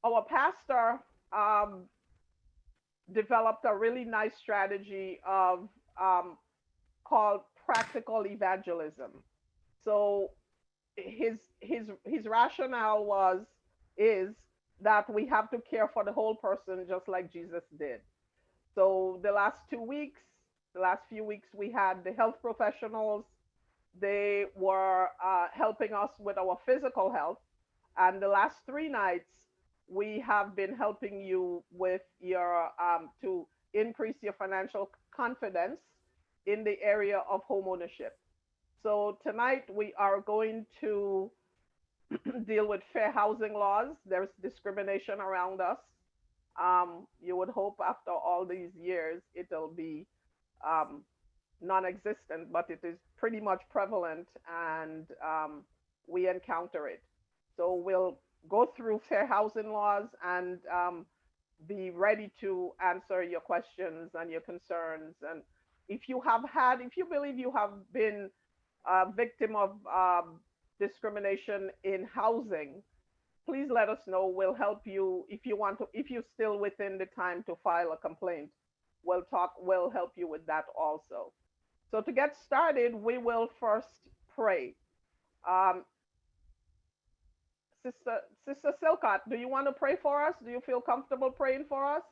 our pastor um, developed a really nice strategy of um, called practical evangelism. So his rationale is that we have to care for the whole person just like Jesus did. So the last few weeks, we had the health professionals. They were helping us with our physical health. And the last 3 nights, we have been helping you with your to increase your financial confidence in the area of home ownership. So tonight we are going to deal with fair housing laws. There's discrimination around us. You would hope after all these years it'll be um, non-existent, but it is pretty much prevalent, and we encounter it. So we'll go through fair housing laws and be ready to answer your questions and your concerns. And if you believe you have been a victim of discrimination in housing, please let us know. We'll help you if you want to. If you're still within the time to file a complaint, we'll help you with that also. So to get started, we will first pray. Um, Sister Silcott, do you want to pray for us? Do you feel comfortable praying for us?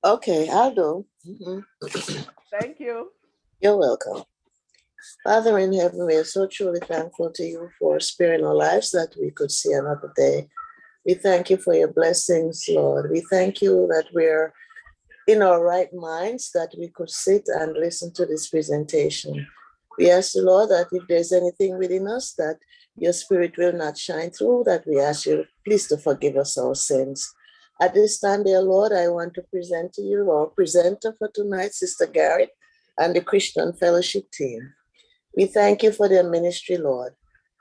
Okay, I'll do. Thank you. You're welcome. Father in heaven, we are so truly thankful to you for sparing our lives that we could see another day. We thank you for your blessings, Lord. We thank you that we're in our right minds, that we could sit and listen to this presentation. We ask the Lord that if there's anything within us that your spirit will not shine through, that we ask you please to forgive us our sins. At this time, dear Lord, I want to present to you our presenter for tonight, Sister Garrett, and the Christian Fellowship team. We thank you for their ministry, Lord,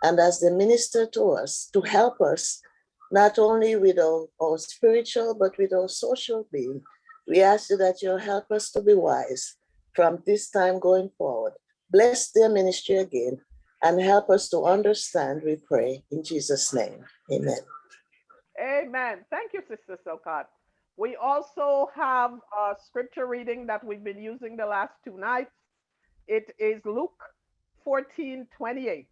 and as they minister to us, to help us, not only with our spiritual, but with our social being. We ask you that you'll help us to be wise from this time going forward. Bless their ministry again and help us to understand, we pray, in Jesus' name. Amen. Amen. Thank you, Sister Silcott. We also have a scripture reading that we've been using the last 2 nights. It is Luke 14:28,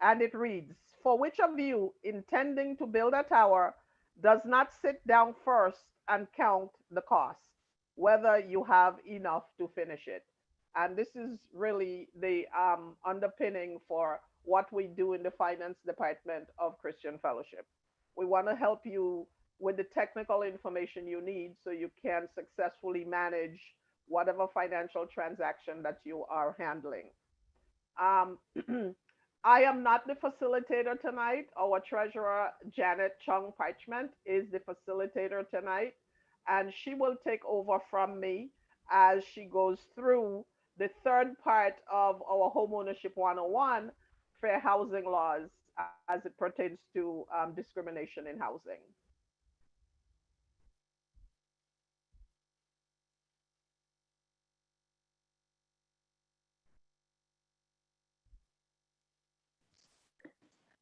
and it reads, "For which of you, intending to build a tower, does not sit down first and count the cost, whether you have enough to finish it?" And this is really the underpinning for what we do in the finance department of Christian Fellowship. We want to help you with the technical information you need so you can successfully manage whatever financial transaction that you are handling. Um, I am not the facilitator tonight. Our treasurer, Janet Chung Parchment, is the facilitator tonight, and she will take over from me as she goes through the third part of our Homeownership 101, fair housing laws, as it pertains to discrimination in housing.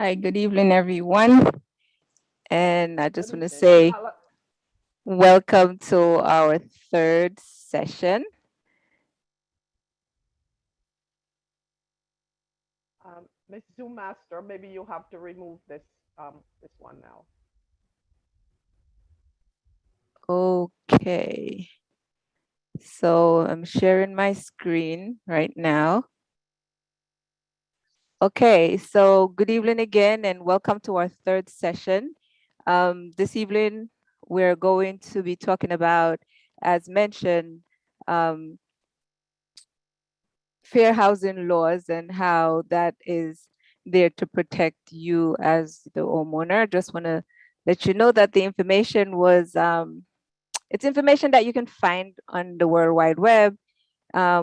Hi, good evening, everyone. And I Good just want to evening. say welcome to our third session. Miss Zoom Master, maybe you have to remove this one now. Okay, so I'm sharing my screen right now. Okay, so good evening again and welcome to our third session. This evening, we're going to be talking about, as mentioned, fair housing laws and how that is there to protect you as the homeowner. Just want to let you know that the information was, it's information that you can find on the World Wide Web.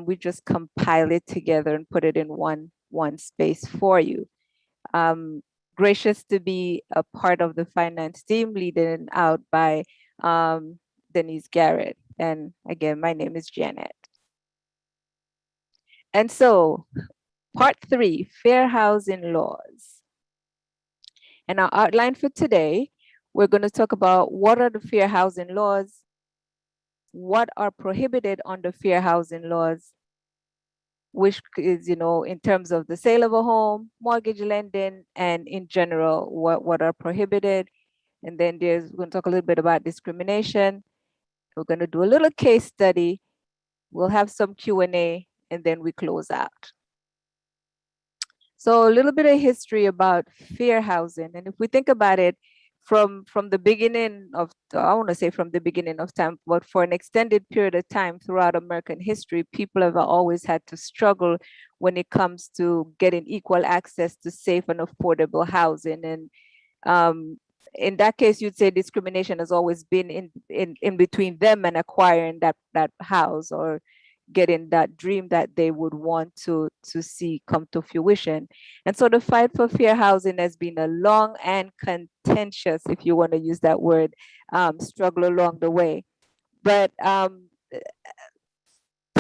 We just compile it together and put it in one space for you. Gracious to be a part of the finance team leading out by Denise Garrett. And again, my name is Janet. And so part 3, fair housing laws. And our outline for today, We're going to talk about what are the fair housing laws, what are prohibited under fair housing laws, which is, in terms of the sale of a home, mortgage lending, and in general, what are prohibited. And then we're going to talk a little bit about discrimination. We're going to do a little case study. We'll have some Q&A, and then we close out. So a little bit of history about fair housing. And if we think about it from the beginning of, I want to say from the beginning of time, but for an extended period of time throughout American history, people have always had to struggle when it comes to getting equal access to safe and affordable housing. And in that case, you'd say discrimination has always been in between them and acquiring that house or getting that dream that they would want to see come to fruition. And so the fight for fair housing has been a long and contentious, if you want to use that word, struggle along the way. But time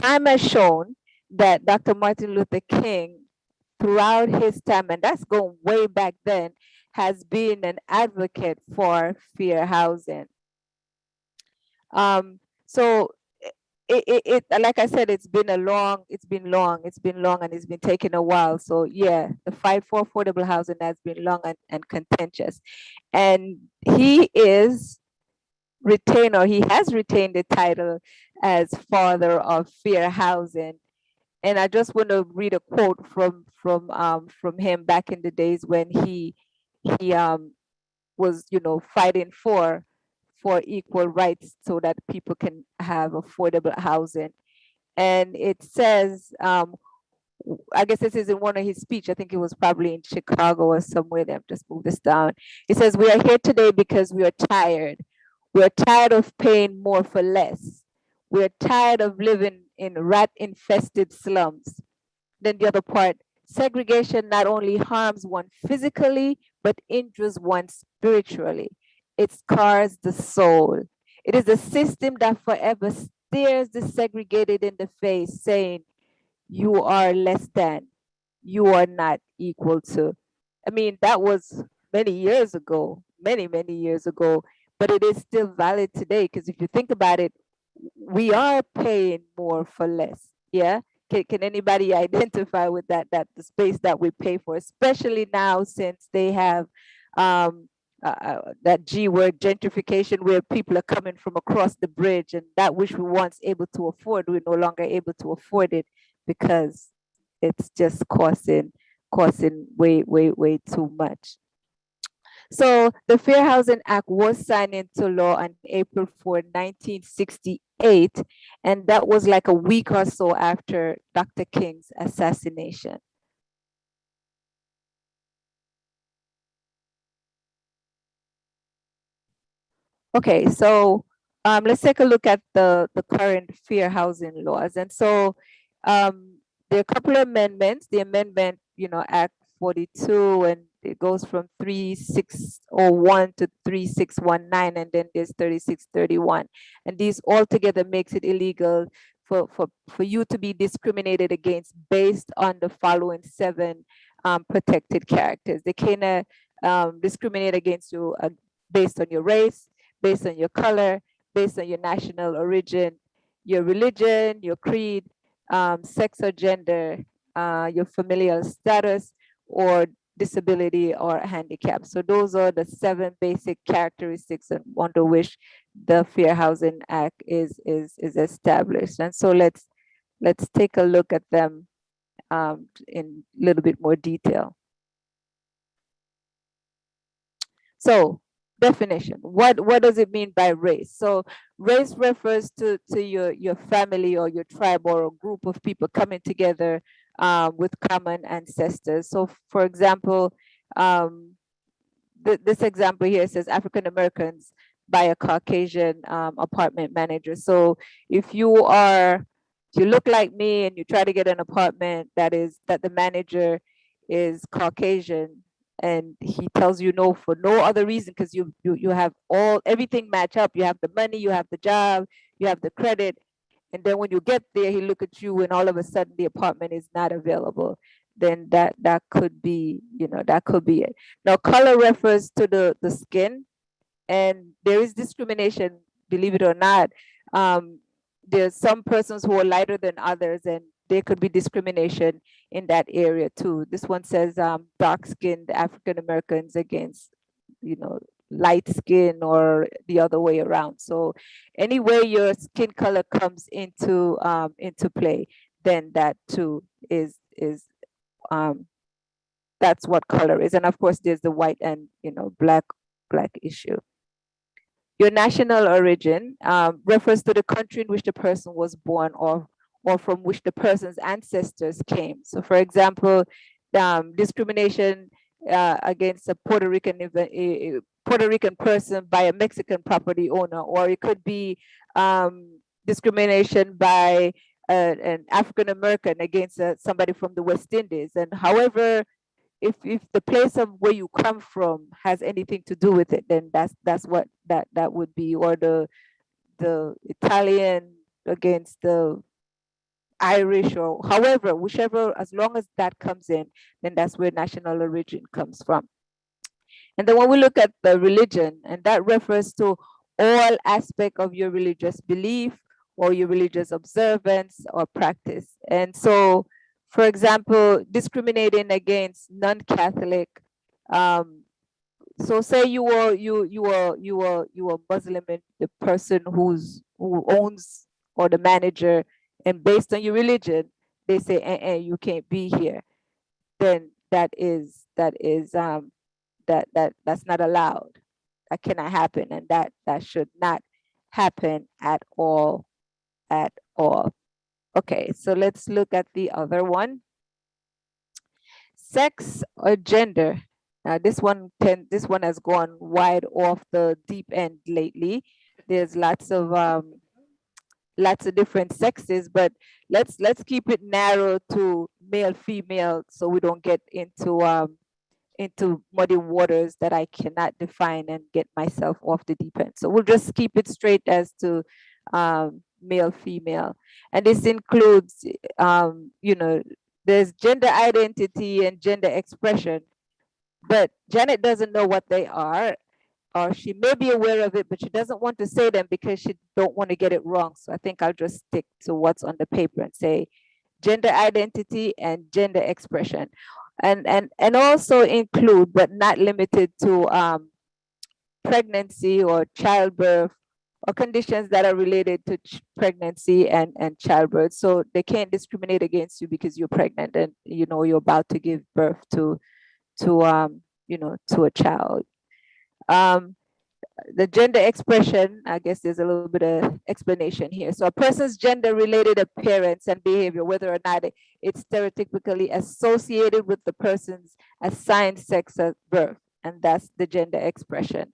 has shown that Dr. Martin Luther King, throughout his time, and that's going way back then, has been an advocate for fair housing. So it like I said, it's been long, and it's been taking a while. So yeah, the fight for affordable housing has been long and contentious. And he has retained the title as father of fair housing. And I just want to read a quote from him back in the days when he was fighting for equal rights so that people can have affordable housing. And it says, I guess this is in one of his speech. I think it was probably in Chicago or somewhere. Let me just move this down. It says, "We are here today because we are tired. We are tired of paying more for less. We are tired of living in rat-infested slums." Then the other part, segregation not only harms one physically, but injures one spiritually. It scars the soul. It is a system that forever stares the segregated in the face, saying, "You are less than, you are not equal to." I mean, that was many years ago, many years ago, but it is still valid today because if you think about it, we are paying more for less. Yeah. Can anybody identify with that the space that we pay for, especially now since they have that G word, gentrification, where people are coming from across the bridge, and that which we once able to afford, we're no longer able to afford it because it's just costing way too much. So the Fair Housing Act was signed into law on April 4, 1968, and that was like a week or so after Dr. King's assassination. Okay, so let's take a look at the current fair housing laws. And so there are a couple of amendments. The amendment, Act 42, and it goes from 3601 to 3619, and then there's 3631. And these altogether makes it illegal for you to be discriminated against based on the following 7 protected characters. They cannot discriminate against you based on your race, based on your color, based on your national origin, your religion, your creed, sex or gender, your familial status, or disability or handicap. So those are the 7 basic characteristics under which the Fair Housing Act is established. And so let's take a look at them in a little bit more detail. So definition, what does it mean by race? So race refers to your family or your tribe or a group of people coming together with common ancestors. So for example, this example here says African Americans by a Caucasian apartment manager. So if you look like me and you try to get an apartment that the manager is Caucasian, and he tells you no for no other reason because you have everything match up. You have the money, you have the job, you have the credit, and then when you get there, he look at you and all of a sudden the apartment is not available. Then that could be, that could be it. Now, color refers to the skin. And there is discrimination, believe it or not. Um, there's some persons who are lighter than others, and there could be discrimination in that area too. This one says dark-skinned African Americans against, light skin, or the other way around. So anyway your skin color comes into play, then that too is um, that's what color is. And of course there's the white and black issue. Your national origin refers to the country in which the person was born, or from which the person's ancestors came. So for example, discrimination against a Puerto Rican person by a Mexican property owner, or it could be discrimination by an African American against somebody from the West Indies. And however, if the place of where you come from has anything to do with it, then that's what that would be. Or the Italian against the Irish, or however, whichever, as long as that comes in, then that's where national origin comes from. And then when we look at the religion, and that refers to all aspect of your religious belief or your religious observance or practice. And so, for example, discriminating against non-Catholic. So say you are Muslim, and the person who owns, or the manager, and based on your religion, they say, you can't be here. Then that's not allowed. That cannot happen, and that should not happen at all, at all. Okay, so let's look at the other one. Sex or gender. Now this one has gone wide off the deep end lately. There's lots of different sexes, but let's keep it narrow to male, female, so we don't get into muddy waters that I cannot define and get myself off the deep end. So we'll just keep it straight as to male, female. And this includes, there's gender identity and gender expression, but Janet doesn't know what they are, or she may be aware of it, but she doesn't want to say them because she don't want to get it wrong. So I think I'll just stick to what's on the paper and say gender identity and gender expression. And also include, but not limited to, pregnancy or childbirth, or conditions that are related to pregnancy and childbirth. So they can't discriminate against you because you're pregnant and you're about to give birth to a child. The gender expression, I guess there's a little bit of explanation here. So a person's gender related appearance and behavior, whether or not it's stereotypically associated with the person's assigned sex at birth, and that's the gender expression.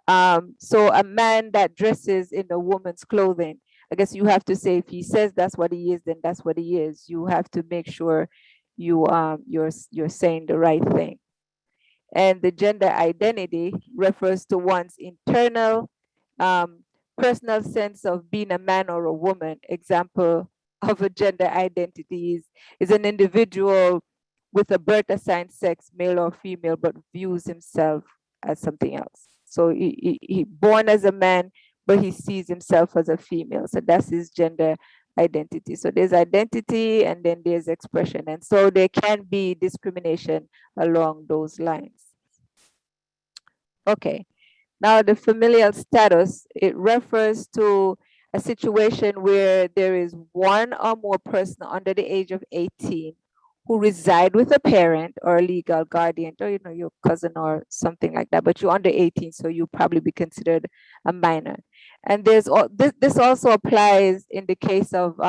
So a man that dresses in a woman's clothing, I guess you have to say, if he says that's what he is, then that's what he is. You have to make sure you're saying the right thing. And the gender identity refers to one's internal, personal sense of being a man or a woman. Example of a gender identity is an individual with a birth assigned sex, male or female, but views himself as something else. So he born as a man, but he sees himself as a female. So that's his gender identity. So there's identity and then there's expression. And so there can be discrimination along those lines. Okay, now the familial status, it refers to a situation where there is one or more person under the age of 18 who reside with a parent or a legal guardian, or your cousin or something like that, but you're under 18, so you probably be considered a minor. And this also applies in the case of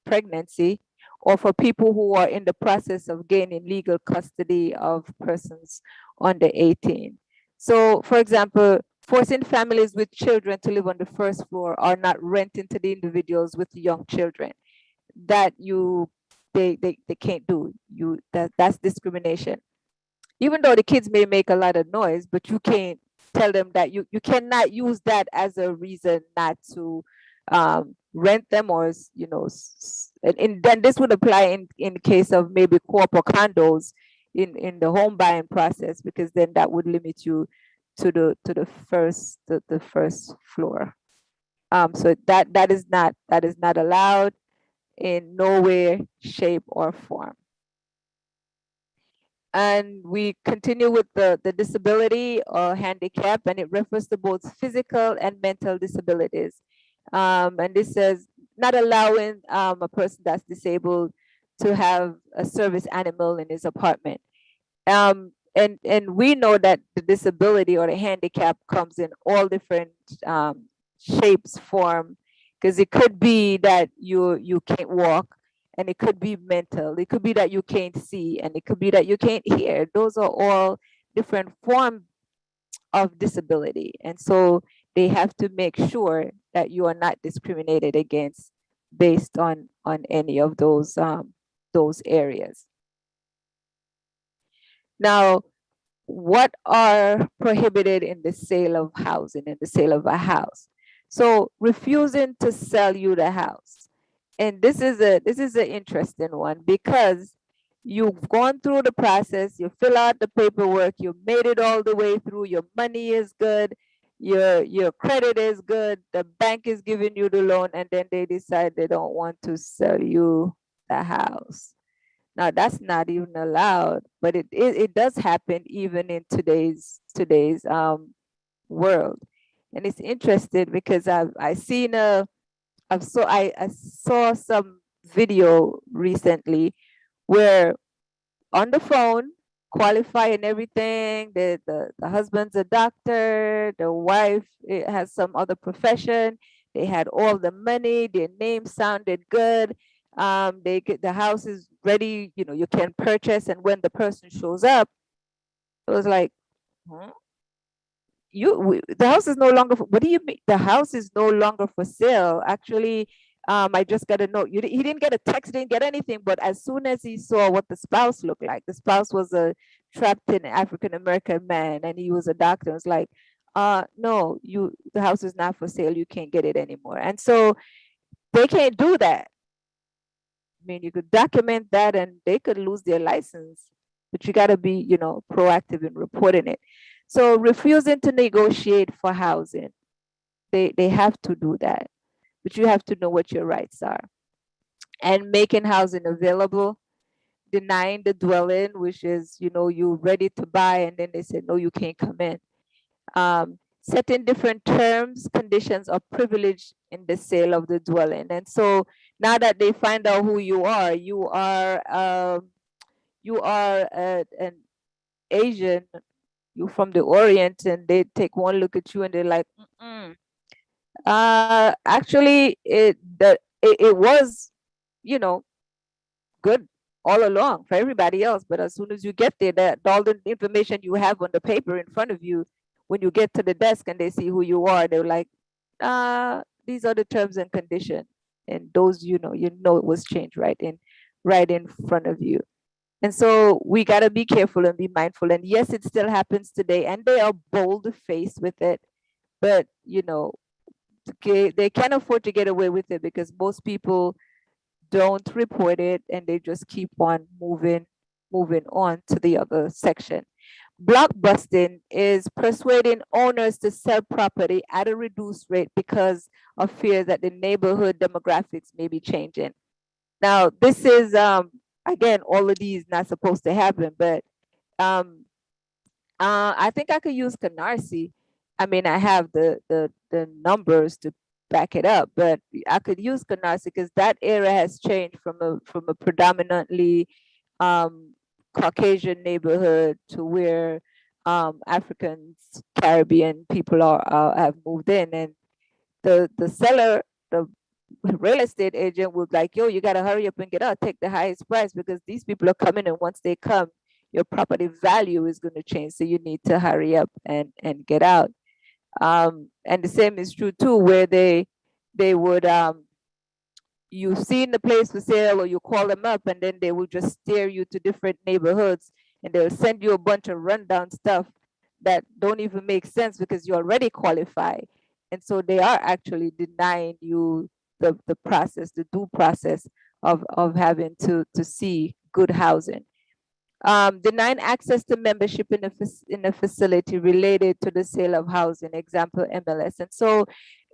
pregnancy, or for people who are in the process of gaining legal custody of persons under 18. So, for example, forcing families with children to live on the first floor or not renting to the individuals with young children, that they can't do. That's discrimination. Even though the kids may make a lot of noise, but you can't tell them that you cannot use that as a reason not to rent them, or and then this would apply in the case of maybe co-op or condos in the home buying process, because then that would limit you to the first floor. So that is not allowed in no way, shape, or form. And we continue with the disability or handicap, and it refers to both physical and mental disabilities. And this says not allowing a person that's disabled to have a service animal in his apartment. And we know that the disability or the handicap comes in all different shapes, form, because it could be that you can't walk, and it could be mental. It could be that you can't see, and it could be that you can't hear. Those are all different forms of disability, and so they have to make sure that you are not discriminated against based on any of those areas. Now, what are prohibited in the sale of housing, in the sale of a house? So refusing to sell you the house. And this is an interesting one, because you've gone through the process, you fill out the paperwork, you made it all the way through, your money is good, your credit is good, the bank is giving you the loan, and then they decide they don't want to sell you the house. Now that's not even allowed, but it does happen even in today's world. And it's interesting because I saw some video recently where on the phone, qualify and everything. The husband's a doctor, the wife has some other profession. They had all the money, their name sounded good. They get the house is ready, you can purchase, and when the person shows up, it was like, "Huh? The house is no longer what do you mean the house is no longer for sale? Actually, I just got a note. He didn't get a text, didn't get anything, but as soon as he saw what the spouse looked like, the spouse was a trapped in African American man, and he was a doctor. It was like, no, the house is not for sale, you can't get it anymore. And so they can't do that. I mean, you could document that and they could lose their license, but you got to be, proactive in reporting it. So refusing to negotiate for housing, they have to do that, but you have to know what your rights are. And making housing available, denying the dwelling, which is, you're ready to buy, and then they say, no, you can't come in. Setting different terms, conditions, or privilege in the sale of the dwelling. And so now that they find out who you are, an Asian, you from the Orient, and they take one look at you and they're like, mm-mm. Actually, it was, good all along for everybody else, but as soon as you get there, that all the information you have on the paper in front of you, when you get to the desk and they see who you are, they're like, these are the terms and conditions, and those, it was changed right in front of you. And so we got to be careful and be mindful. And yes, it still happens today, and they are bold faced with it, but they can't afford to get away with it because most people don't report it, and they just keep on moving on to the other section. Blockbusting is persuading owners to sell property at a reduced rate because of fear that the neighborhood demographics may be changing. Now, this is again, all of these not supposed to happen, but I think I could use Canarsie. I mean, I have the numbers to back it up, but I could use Canarsie because that area has changed from a predominantly Caucasian neighborhood to where Africans, Caribbean people have moved in, and the seller, the real estate agent was like, yo, you got to hurry up and get out, take the highest price because these people are coming, and once they come, your property value is going to change. So you need to hurry up and get out. And the same is true too, where they would you see in the place for sale, or you call them up, and then they will just steer you to different neighborhoods, and they'll send you a bunch of rundown stuff that don't even make sense because you already qualify. And so they are actually denying you the process, the due process of having to see good housing. Denying access to membership in a facility related to the sale of housing, example MLS. And so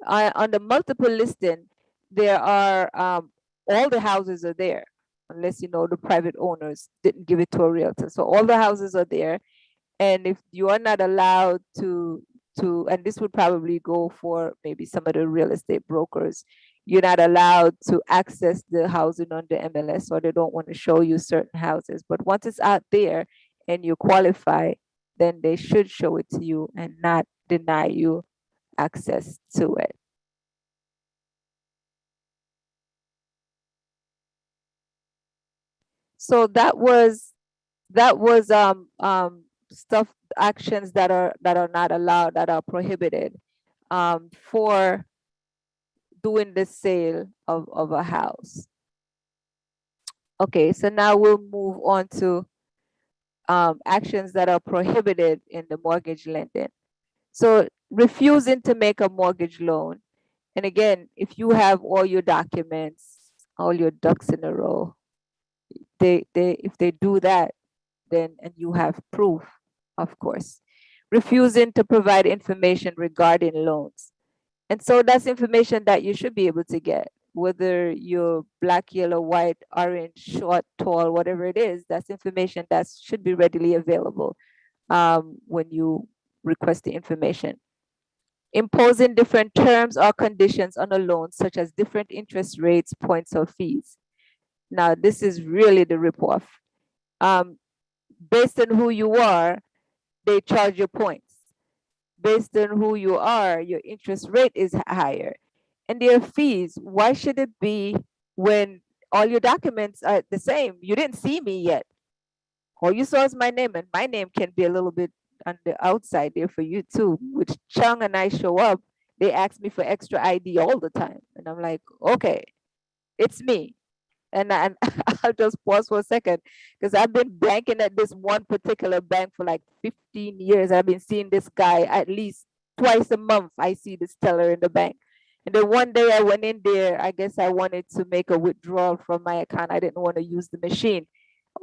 on the multiple listing, there are all the houses are there, unless the private owners didn't give it to a realtor. So all the houses are there, and if you are not allowed to, and this would probably go for maybe some of the real estate brokers, you're not allowed to access the housing on the MLS, or they don't want to show you certain houses. But once it's out there and you qualify, then they should show it to you and not deny you access to it. So that was stuff, actions that are not allowed, that are prohibited for doing the sale of a house. Okay, so now we'll move on to actions that are prohibited in the mortgage lending. So refusing to make a mortgage loan. And again, if you have all your documents, all your ducks in a row, they if they do that, then and you have proof, of course. Refusing to provide information regarding loans. And so that's information that you should be able to get, whether you're black, yellow, white, orange, short, tall, whatever it is, that's information that should be readily available when you request the information. Imposing different terms or conditions on a loan, such as different interest rates, points, or fees. Now, this is really the ripoff. Um, Based on who you are, they charge you points. Based on who you are, your interest rate is higher. And their fees, why should it be when all your documents are the same? You didn't see me yet. All you saw is my name, and my name can be a little bit on the outside there for you too. Which Chung and I show up, they ask me for extra ID all the time. And I'm like, okay, it's me. And I'll just pause for a second because I've been banking at this one particular bank for like 15 years. I've been seeing this guy at least twice a month. I see this teller in the bank. And then one day I went in there. I guess I wanted to make a withdrawal from my account. I didn't want to use the machine.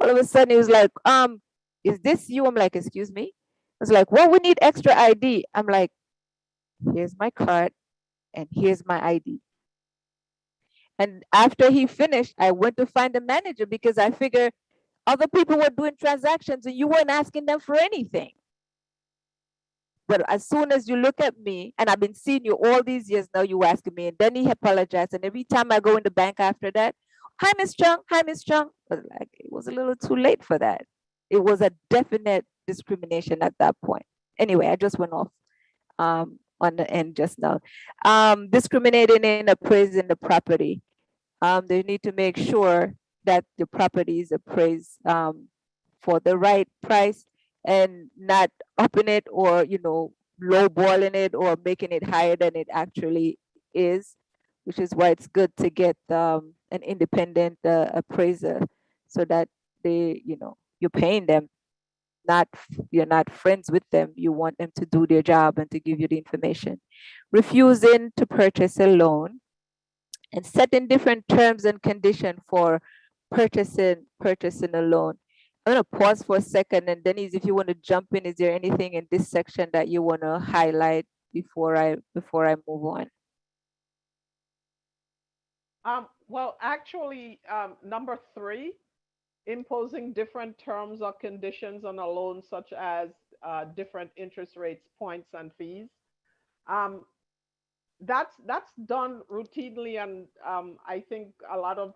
All of a sudden he was like, is this you? I'm like, excuse me? I was like, well, we need extra ID. I'm like, here's my card and here's my ID. And after he finished, I went to find the manager because I figured other people were doing transactions and you weren't asking them for anything. But as soon as you look at me, and I've been seeing you all these years now, you asking me, and then he apologized. And every time I go in the bank after that, hi, Miss Chung, hi, Miss Chung. But like, it was a little too late for that. It was a definite discrimination at that point. Anyway, I just went off on the end just now. Discriminating in appraising the property. They need to make sure that the property is appraised for the right price and not upping it or lowballing it or making it higher than it actually is, which is why it's good to get an independent appraiser so that you're paying them, not you're not friends with them. You want them to do their job and to give you the information. Refusing to purchase a loan and setting different terms and conditions for purchasing a loan. I'm gonna pause for a second, and Denise, if you want to jump in, is there anything in this section that you want to highlight before I move on? Well, actually, number three, imposing different terms or conditions on a loan, such as different interest rates, points, and fees. Um, that's done routinely, and I think a lot of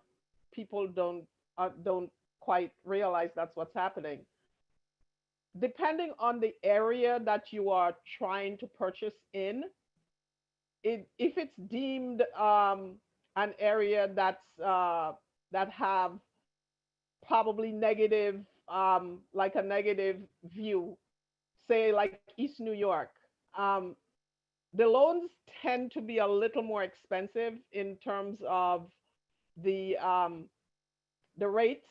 people don't quite realize that's what's happening. Depending on the area that you are trying to purchase in, if it's deemed an area that have probably negative, like a negative view, say like East New York, um, the loans tend to be a little more expensive in terms of the um, the rates,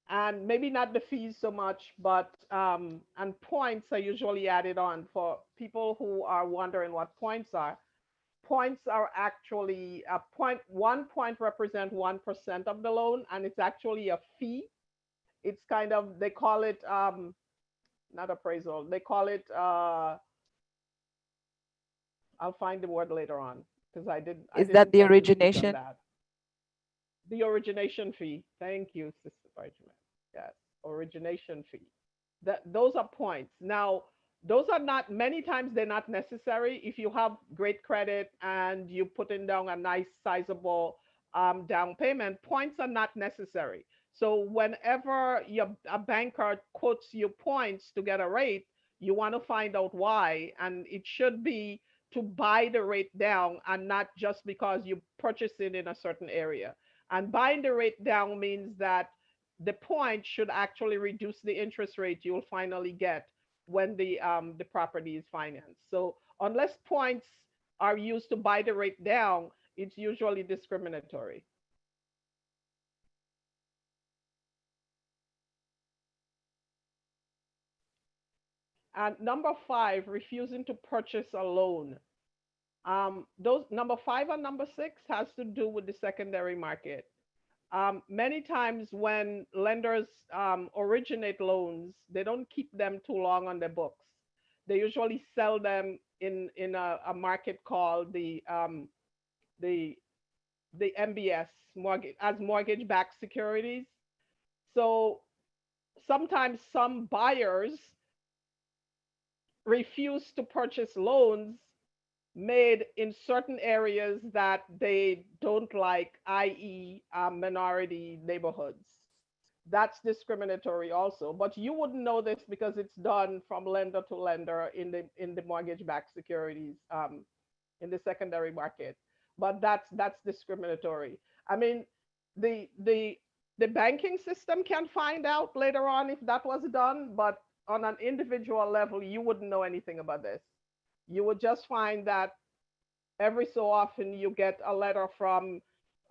and maybe not the fees so much, but and points are usually added on for people who are wondering what points are. Points are actually a point. 1 point represent 1% of the loan, and it's actually a fee. It's kind of, they call it not appraisal. They call it I'll find the word later on because I Is that didn't the get to speak on origination? that. The origination fee. Thank you, Sister Benjamin. Yes, origination fee. Those are points. Now, those are not, many times they're not necessary. If you have great credit and you put in down a nice sizable down payment, points are not necessary. So whenever a banker quotes you points to get a rate, you want to find out why, and it should be to buy the rate down and not just because you purchase it in a certain area. And buying the rate down means that the point should actually reduce the interest rate you'll finally get when the property is financed. So unless points are used to buy the rate down, it's usually discriminatory. And number five, refusing to purchase a loan. Those number five and number six has to do with the secondary market. Many times when lenders originate loans, they don't keep them too long on their books. They usually sell them in a market called the the MBS mortgage as mortgage-backed securities. So sometimes some buyers refuse to purchase loans made in certain areas that they don't like, i.e., minority neighborhoods. That's discriminatory also. But you wouldn't know this because it's done from lender to lender in the mortgage-backed securities in the secondary market. But that's discriminatory. I mean, the the the banking system can find out later on if that was done, but on an individual level, you wouldn't know anything about this. You would just find that every so often you get a letter from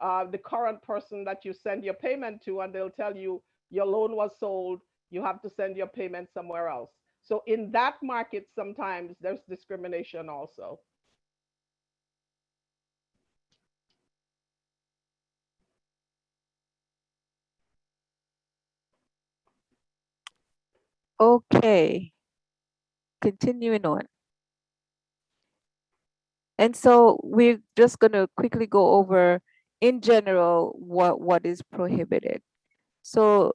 the current person that you send your payment to, and they'll tell you your loan was sold, you have to send your payment somewhere else. So in that market, sometimes there's discrimination also. Okay, continuing on. And so we're just going to quickly go over in general what is prohibited. So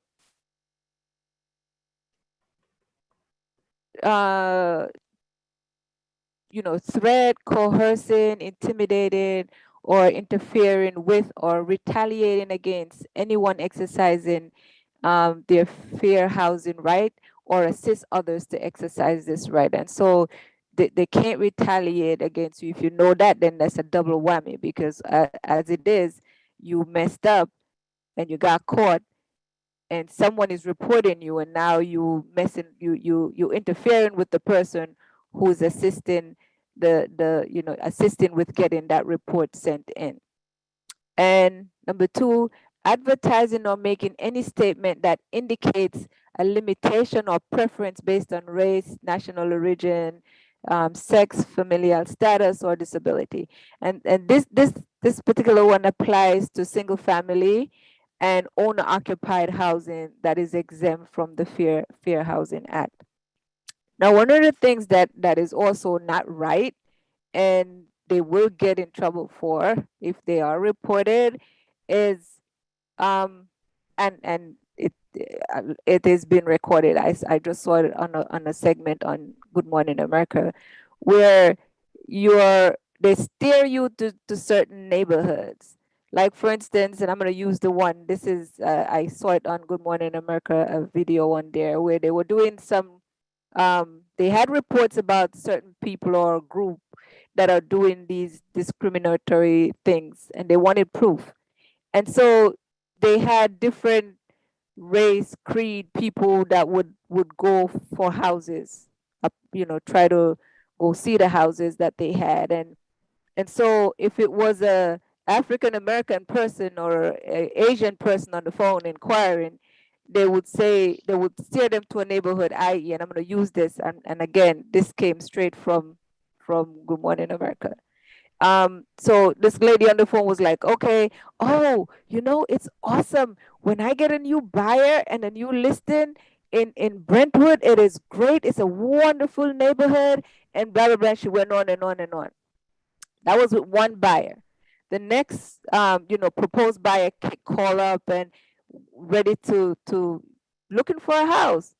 threat, coercing, intimidating, or interfering with or retaliating against anyone exercising their fair housing right or assist others to exercise this right. And so they can't retaliate against you. If you know that, then that's a double whammy because as it is, you messed up and you got caught and someone is reporting you and now you interfering with the person who's assisting assisting with getting that report sent in. And number two, advertising or making any statement that indicates a limitation or preference based on race, national origin, sex, familial status, or disability. And this particular one applies to single family and owner occupied housing that is exempt from the Fair Housing Act. Now, one of the things that is also not right and they will get in trouble for if they are reported is um and it is being recorded. I just saw it on a segment on Good Morning America where they steer you to certain neighborhoods. Like for instance, and I'm going to use the one, this is I saw it on Good Morning America, a video on there where they were doing some they had reports about certain people or group that are doing these discriminatory things and they wanted proof. And so they had different race, creed people that would go for houses, try to go see the houses that they had. And so if it was a African American person or a Asian person on the phone inquiring, they would steer them to a neighborhood, i.e., and I'm going to use this, and again, this came straight from Good Morning America. So this lady on the phone was like, okay, oh, it's awesome. When I get a new buyer and a new listing in Brentwood, it is great. It's a wonderful neighborhood, and blah blah blah. She went on and on and on. That was with one buyer. The next, proposed buyer call up and ready to looking for a house,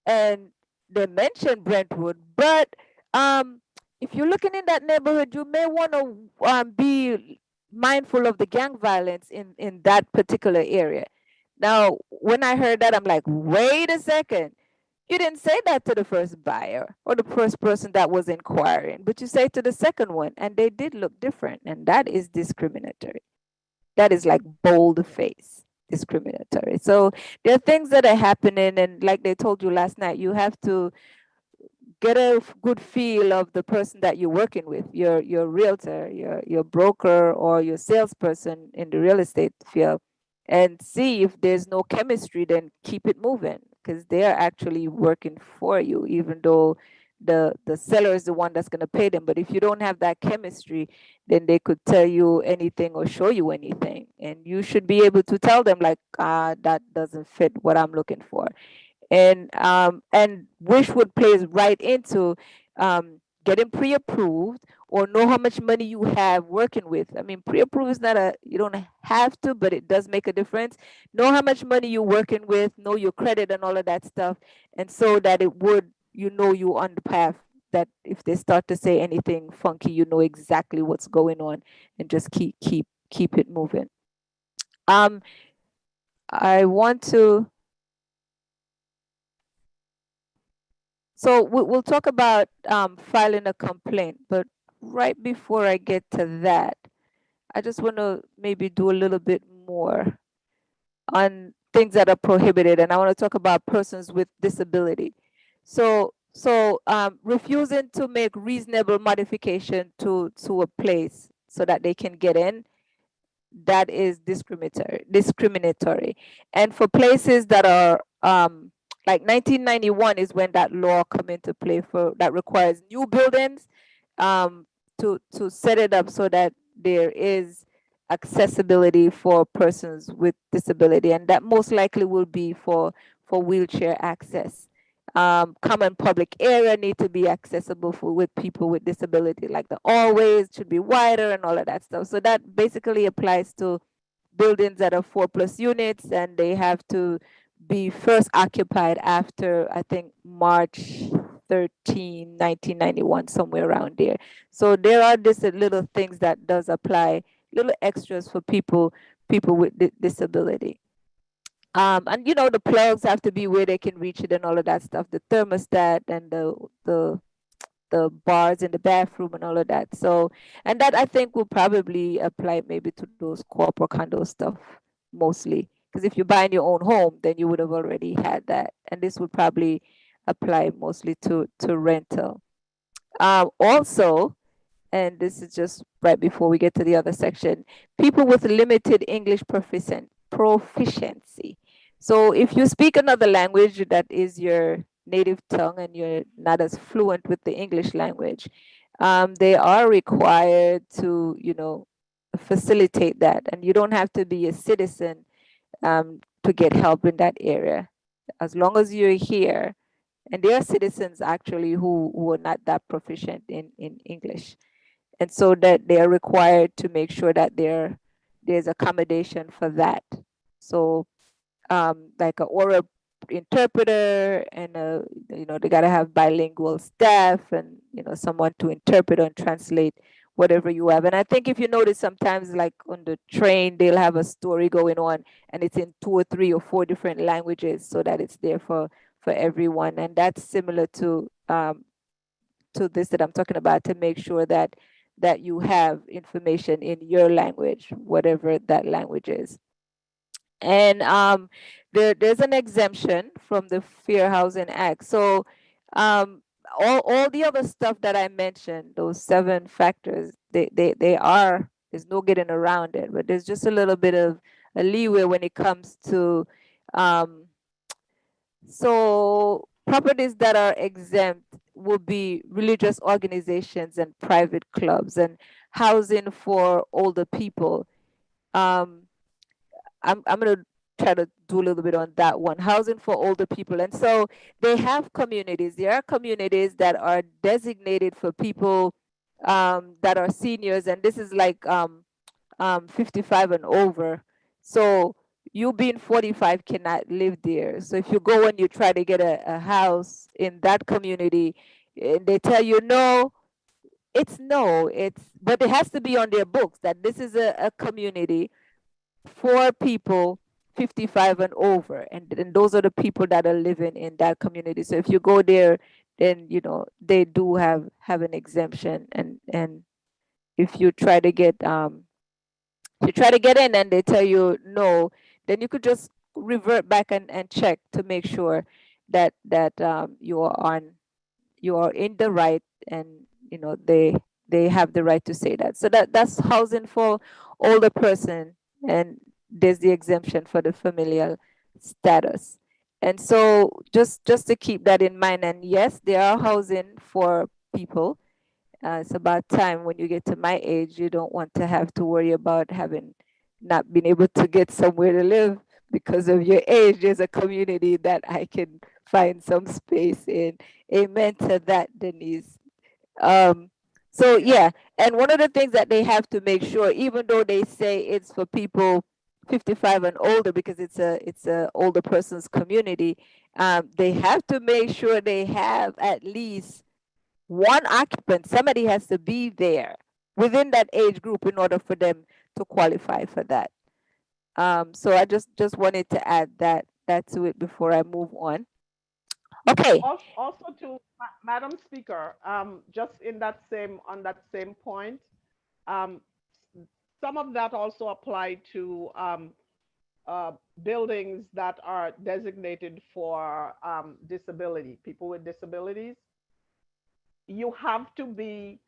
and they mentioned Brentwood, but um, if you're looking in that neighborhood, you may want to be mindful of the gang violence in that particular area. Now, when I heard that, I'm like, wait a second. You didn't say that to the first buyer or the first person that was inquiring, but you say to the second one, and they did look different, and that is discriminatory. That is like bold face discriminatory. So there are things that are happening, and like they told you last night, you have to get a good feel of the person that you're working with, your realtor, your broker, or your salesperson in the real estate field, and see if there's no chemistry. Then keep it moving, because they are actually working for you, even though the seller is the one that's going to pay them. But if you don't have that chemistry, then they could tell you anything or show you anything, and you should be able to tell them like, that doesn't fit what I'm looking for. And Wishwood plays right into getting pre-approved, or know how much money you have working with. I mean, pre-approved is not a, you don't have to, but it does make a difference. Know how much money you're working with, know your credit and all of that stuff, and so that it would, you on the path, that if they start to say anything funky, you know exactly what's going on, and just keep it moving. I want to So we'll talk about filing a complaint, but right before I get to that, I just want to maybe do a little bit more on things that are prohibited, and I want to talk about persons with disability. So refusing to make reasonable modification to a place so that they can get in, that is discriminatory. And for places that are like 1991 is when that law come into play, for that requires new buildings to set it up so that there is accessibility for persons with disability, and that most likely will be for wheelchair access. Common public area need to be accessible for with people with disability, like the hallways should be wider and all of that stuff. So that basically applies to buildings that are 4+ units, and they have to be first occupied after, I think, March 13, 1991, somewhere around there. So there are just little things that does apply, little extras for people with disability. And the plugs have to be where they can reach it and all of that stuff, the thermostat and the bars in the bathroom and all of that. So, and that I think will probably apply maybe to those corporate condo stuff mostly. Because if you're buying your own home, then you would have already had that. And this would probably apply mostly to rental. Also, and this is just right before we get to the other section, people with limited English proficiency. So if you speak another language that is your native tongue and you're not as fluent with the English language, they are required to, facilitate that. And you don't have to be a citizen to get help in that area. As long as you're here, and there are citizens actually who are not that proficient in English, and so that they are required to make sure that there's accommodation for that. So like a oral interpreter, and they got to have bilingual staff, and someone to interpret and translate whatever you have. And I think if you notice, sometimes like on the train they'll have a story going on, and it's in 2 or 3 or 4 different languages, so that it's there for everyone. And that's similar to this that I'm talking about, to make sure that you have information in your language, whatever that language is. And there's an exemption from the Fair Housing Act. So all the other stuff that I mentioned, those 7 factors, they are, there's no getting around it, but there's just a little bit of a leeway when it comes to so properties that are exempt will be religious organizations and private clubs. And housing for older people. Um, I'm gonna try to do a little bit on that one. Housing for older people, and so they have communities. There are communities that are designated for people that are seniors, and this is like 55 and over. So you being 45 cannot live there. So if you go and you try to get a house in that community, and they tell you no, it's no. It's but it has to be on their books that this is a community for people 55 and over, and those are the people that are living in that community. So if you go there, then they do have an exemption, and if you try to get in and they tell you no, then you could just revert back and check to make sure that you are in the right, and they have the right to say that. So that's housing for older person, and there's the exemption for the familial status. And so just to keep that in mind, and yes, there are housing for people. It's about time when you get to my age, you don't want to have to worry about having not been able to get somewhere to live because of your age. There's a community that I can find some space in. Amen to that, Denise. Um, so Yeah. yeah, and one of the things that they have to make sure, even though they say it's for people 55 and older because it's a older person's community, they have to make sure they have at least one occupant. Somebody has to be there within that age group in order for them to qualify for that. So I just wanted to add that to it before I move on. Okay. Also to Madam Speaker, just in that same on that same point, um, some of that also apply to uh, buildings that are designated for people with disabilities. You have to be,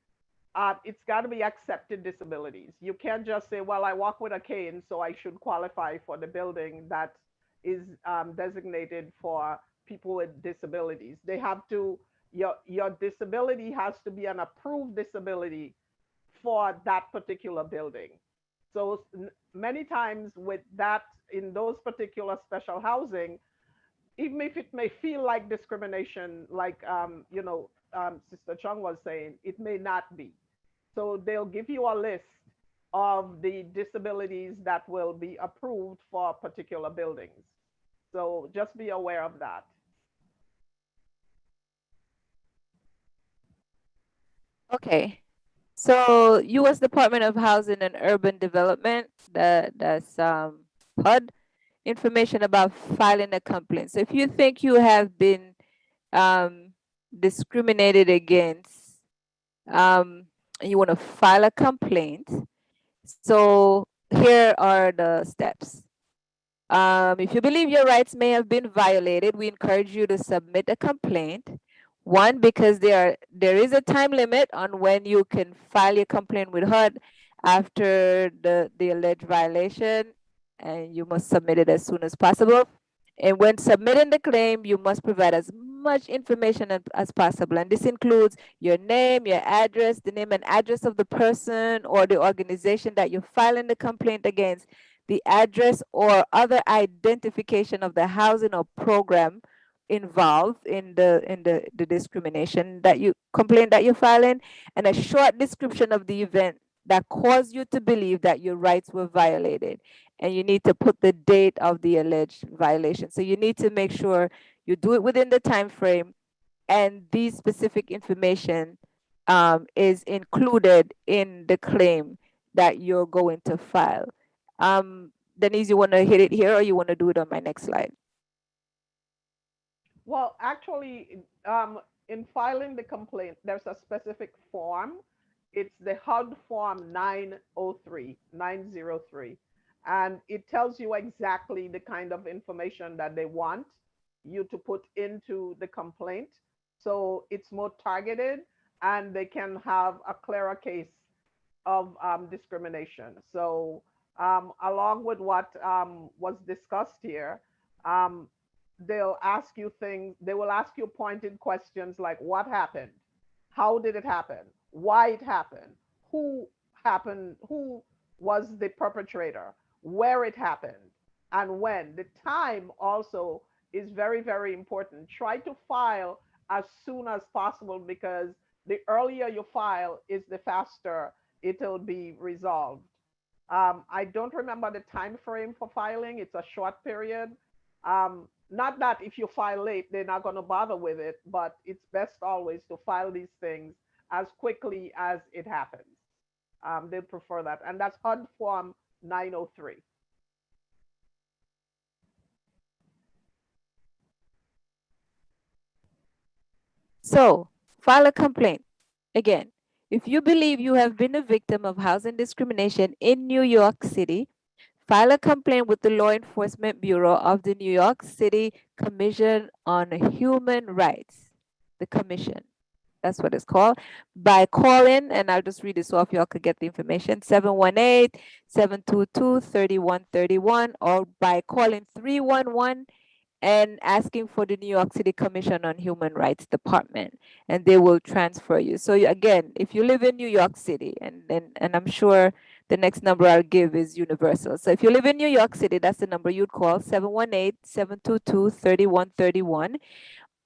it's got to be accepted disabilities. You can't just say, well, I walk with a cane, so I should qualify for the building that is designated for people with disabilities. They have to, your disability has to be an approved disability for that particular building. So many times with that, in those particular special housing, even if it may feel like discrimination, like Sister Chung was saying, it may not be. So they'll give you a list of the disabilities that will be approved for particular buildings. So just be aware of that. Okay. So U.S. Department of Housing and Urban Development, that's HUD, information about filing a complaint. So if you think you have been um, discriminated against, and you want to file a complaint, so here are the steps. If you believe your rights may have been violated, we encourage you to submit a complaint. One, because there is a time limit on when you can file your complaint with HUD after the alleged violation, and you must submit it as soon as possible. And when submitting the claim, you must provide as much information as possible. And this includes your name, your address, the name and address of the person or the organization that you're filing the complaint against, the address or other identification of the housing or program involved in the discrimination that you complaint that you're filing, and a short description of the event that caused you to believe that your rights were violated. And you need to put the date of the alleged violation. So you need to make sure you do it within the time frame, and these specific information is included in the claim that you're going to file. Denise, you want to hit it here or you want to do it on my next slide? Well, actually, in filing the complaint, there's a specific form. It's the HUD form 903. And it tells you exactly the kind of information that they want you to put into the complaint. So it's more targeted and they can have a clearer case of discrimination. So, along with what was discussed here, um, they'll ask you things, they will ask you pointed questions like what happened? How did it happen? Why it happened? Who happened, who was the perpetrator, where it happened, and when. The time also is very, very important. Try to file as soon as possible, because the earlier you file is the faster it'll be resolved. I don't remember the time frame for filing. It's a short period. Not that if you file late, they're not going to bother with it, but it's best always to file these things as quickly as it happens. They prefer that. And that's HUD Form 903. So, file a complaint. Again, if you believe you have been a victim of housing discrimination in New York City, file a complaint with the Law Enforcement Bureau of the New York City Commission on Human Rights. The Commission. That's what it's called. By calling, and I'll just read this off, y'all could get the information, 718-722-3131, or by calling 311 and asking for the New York City Commission on Human Rights Department, and they will transfer you. So again, if you live in New York City, and I'm sure the next number I'll give is universal. So if you live in New York City, that's the number you'd call, 718-722-3131.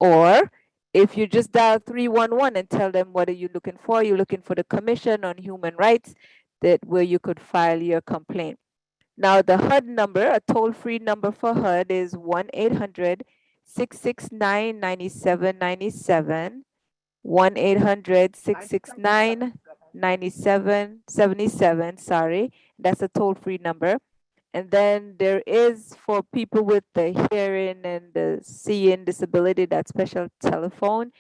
Or if you just dial 311 and tell them what are you looking for, you're looking for the Commission on Human Rights, that where you could file your complaint. Now, the HUD number, a toll-free number for HUD, is 1-800-669-9797, 1-800-669-9777, sorry. That's a toll-free number. And then there is, for people with the hearing and the seeing disability, that special telephone.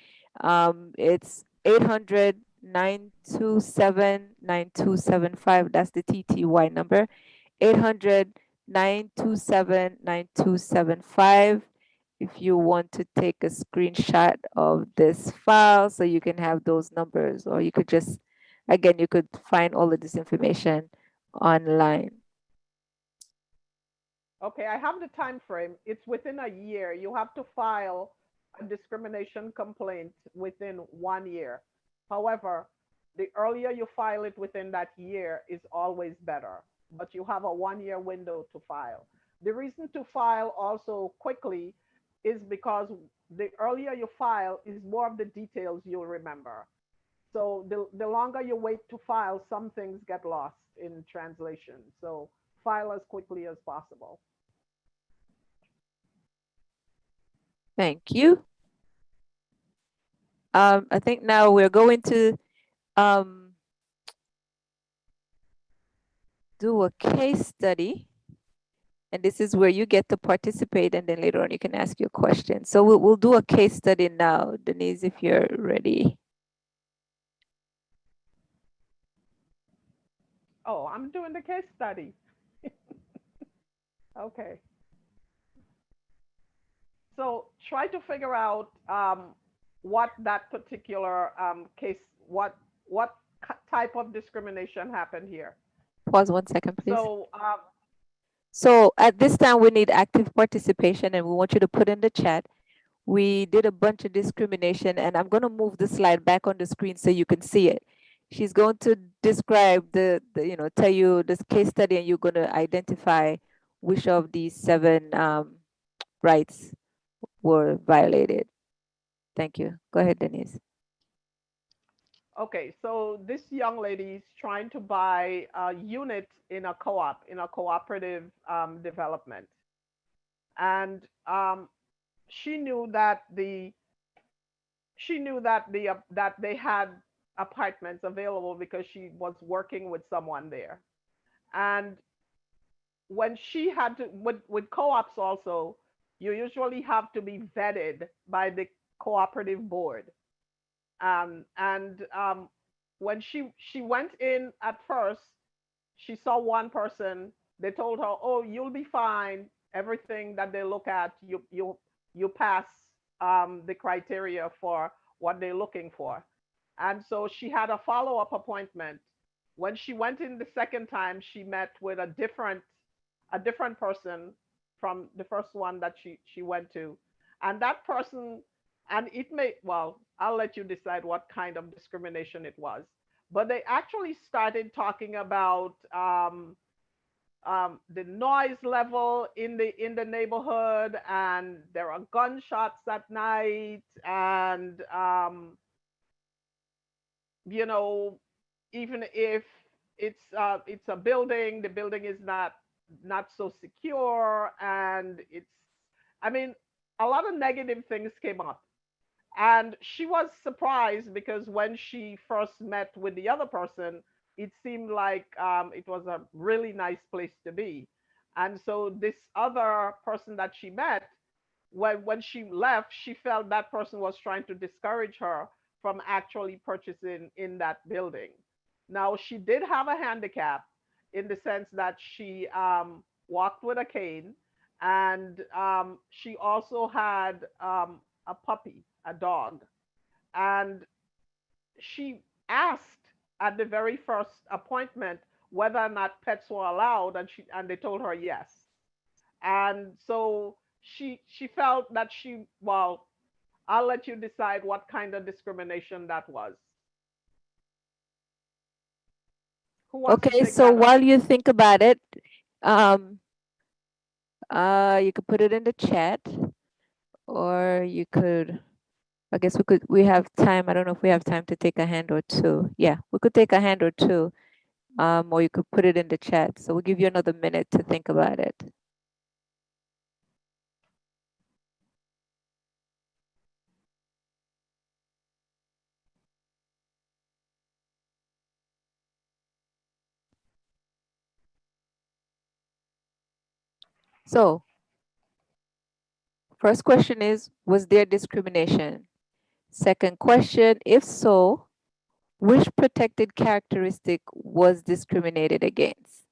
It's 800-927-9275. That's the TTY number. 800-927-9275. If you want to take a screenshot of this file so you can have those numbers, or you could just, again, you could find all of this information online. Okay, I have the time frame. It's within a year. You have to file a discrimination complaint within 1 year. However, the earlier you file it within that year is always better, but you have a 1 year window to file. The reason to file also quickly is because the earlier you file is more of the details you'll remember. So the longer you wait to file, some things get lost in translation. So file as quickly as possible. Thank you. I think now we're going to do a case study. And this is where you get to participate, and then later on you can ask your question. So we'll do a case study now, Denise, if you're ready. Oh, I'm doing the case study. Okay. So try to figure out what that particular case, what type of discrimination happened here. Pause 1 second, please. So at this time, we need active participation, and we want you to put in the chat. We did a bunch of discrimination, and I'm going to move the slide back on the screen so you can see it. She's going to describe tell you this case study, and you're going to identify which of these 7 rights were violated. Thank you. Go ahead, Denise. okay, so this young lady is trying to buy a unit in a co-op, in a cooperative development, and she knew that that they had apartments available because she was working with someone there. And when she had to, with co-ops also, you usually have to be vetted by the cooperative board. And when she went in at first, she saw one person. They told her, "Oh, you'll be fine. Everything that they look at, you pass the criteria for what they're looking for." And so she had a follow-up appointment. When she went in the second time, she met with a different person from the first one that she went to. And that person, and it may, well, I'll let you decide what kind of discrimination it was. but they actually started talking about the noise level in the neighborhood, and there are gunshots at night, and you know, even if it's a building, the building is not so secure, and it's, I mean, a lot of negative things came up. And she was surprised because when she first met with the other person, it seemed like it was a really nice place to be. And so this other person that she met, when she left, she felt that person was trying to discourage her from actually purchasing in that building. Now, she did have a handicap in the sense that she walked with a cane, and she also had a puppy, a dog. And she asked at the very first appointment whether or not pets were allowed, and they told her yes. And so she felt that well, I'll let you decide what kind of discrimination that was. Who wants to Okay, take so that while on? you think about it, um, you could put it in the chat, or you could, I guess we have time. I don't know if we have time to take a hand or two. Yeah, we could take a hand or two, or you could put it in the chat. So we'll give you another minute to think about it. So first question is, was there discrimination? Second question, if so, which protected characteristic was discriminated against?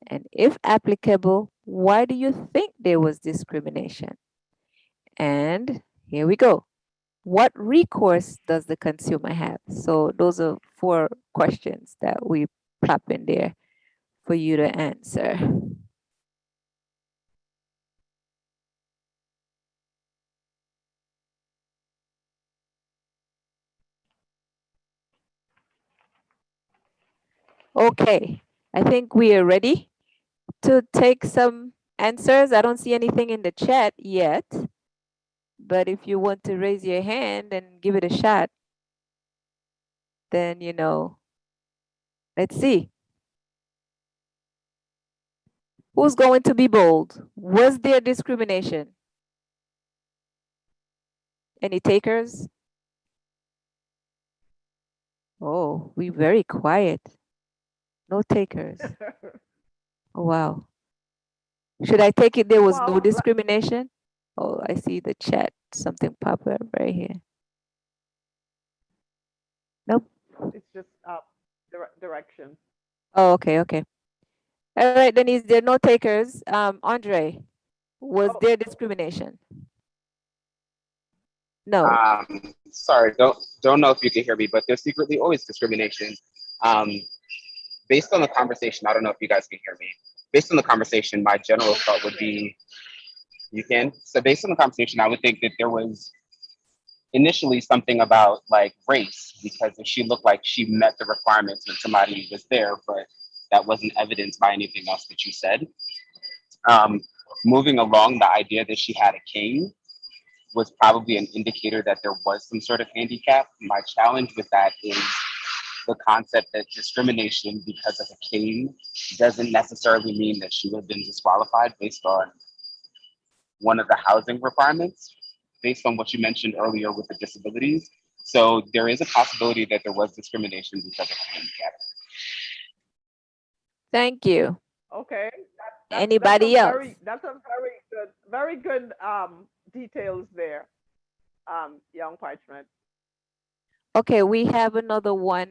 And if applicable, why do you think there was discrimination? And here we go. What recourse does the consumer have? So those are 4 questions that we plop in there for you to answer. Okay, I think we are ready to take some answers. I don't see anything in the chat yet, but if you want to raise your hand and give it a shot, then, let's see. Who's going to be bold? Was there discrimination? Any takers? Oh, we very quiet. No takers. Oh, wow. Should I take it there was no Well, discrimination? Oh, I see the chat. Something pop up right here. Nope. it's just direction. Oh, okay, okay. All right, Denise, there are no takers. Andre, was Oh, there discrimination? No. Sorry, don't know if you can hear me, but there's secretly always discrimination. Um, Based on the conversation, I don't know if you guys can hear me. Based on the conversation, my general thought would be you can. So based on the conversation, I would think that there was initially something about like race, because if she looked like she met the requirements when somebody was there, but that wasn't evidenced by anything else that you said. Um, Moving along, the idea that she had a cane was probably an indicator that there was some sort of handicap. My challenge with that is the concept that discrimination because of a cane doesn't necessarily mean that she would have been disqualified based on one of the housing requirements, based on what you mentioned earlier with the disabilities. So there is a possibility that there was discrimination because of a handicap. Thank you. okay. Anybody else? That's a very good details there, young Parchment. Okay, we have another one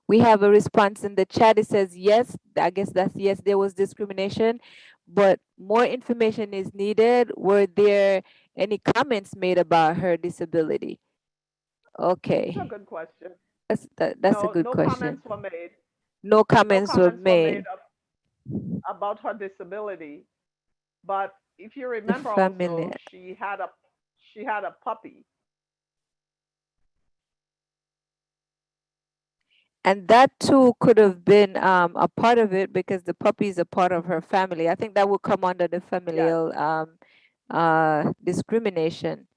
we have a response in the chat. It says, yes, I guess that's yes, there was discrimination, but more information is needed. Were there any comments made about her disability? It's a Okay, good question. that's a No, good no question. comments were made. No No comments were comments were made made. about her disability. But if you The remember, family. also she had a puppy. And that too could have been a part of it because the puppy is a part of her family. I think that would come under the Yes. familial discrimination.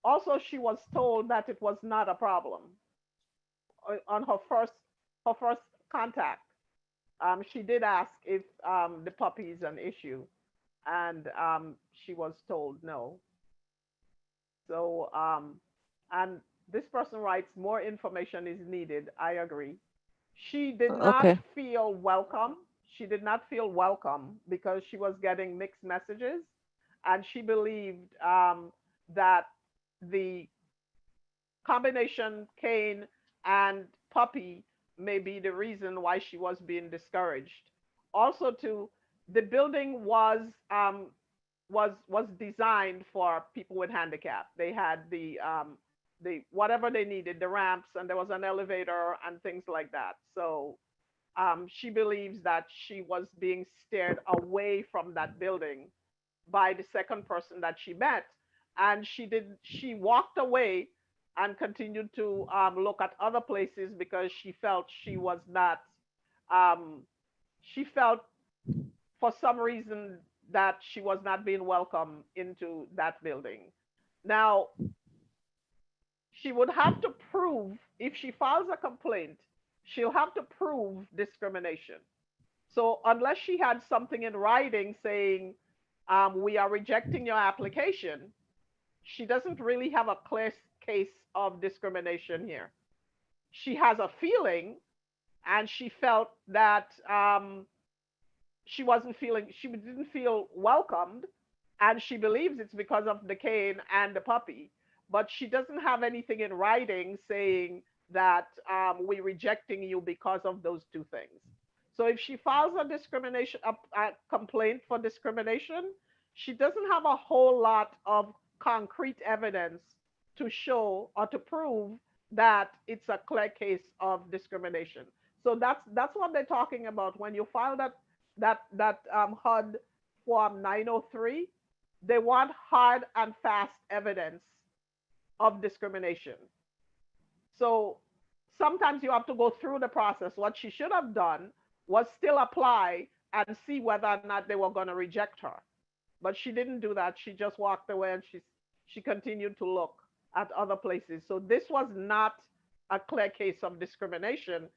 Also, she was told that it was not a problem on her first contact. She did ask if the puppy is an issue, and she was told no. So, and this person writes, more information is needed. I agree. She did not Okay. feel welcome. She did not feel welcome because she was getting mixed messages, and she believed that the combination cane and puppy may be the reason why she was being discouraged. Also, too, the building was designed for people with handicap. They had the whatever they needed, the ramps, and there was an elevator and things like that. So she believes that she was being steered away from that building by the second person that she met, and she walked away and continued to look at other places because she felt she was not um, she felt for some reason that she was not being welcome into that building. Now, she would have to prove, if she files a complaint, she'll have to prove discrimination. So unless she had something in writing saying, we are rejecting your application, she doesn't really have a clear case of discrimination here. She has a feeling, and she felt that she didn't feel welcomed, and she believes it's because of the cane and the puppy, but she doesn't have anything in writing saying that we're rejecting you because of those two things. So if she files a complaint for discrimination, she doesn't have a whole lot of concrete evidence to show or to prove that it's a clear case of discrimination. So that's what they're talking about when you file that HUD Form 903. They want hard and fast evidence of discrimination. So sometimes you have to go through the process. What she should have done was still apply and see whether or not they were going to reject her. But she didn't do that. She just walked away, and she continued to look at other places. So this was not a clear case of discrimination.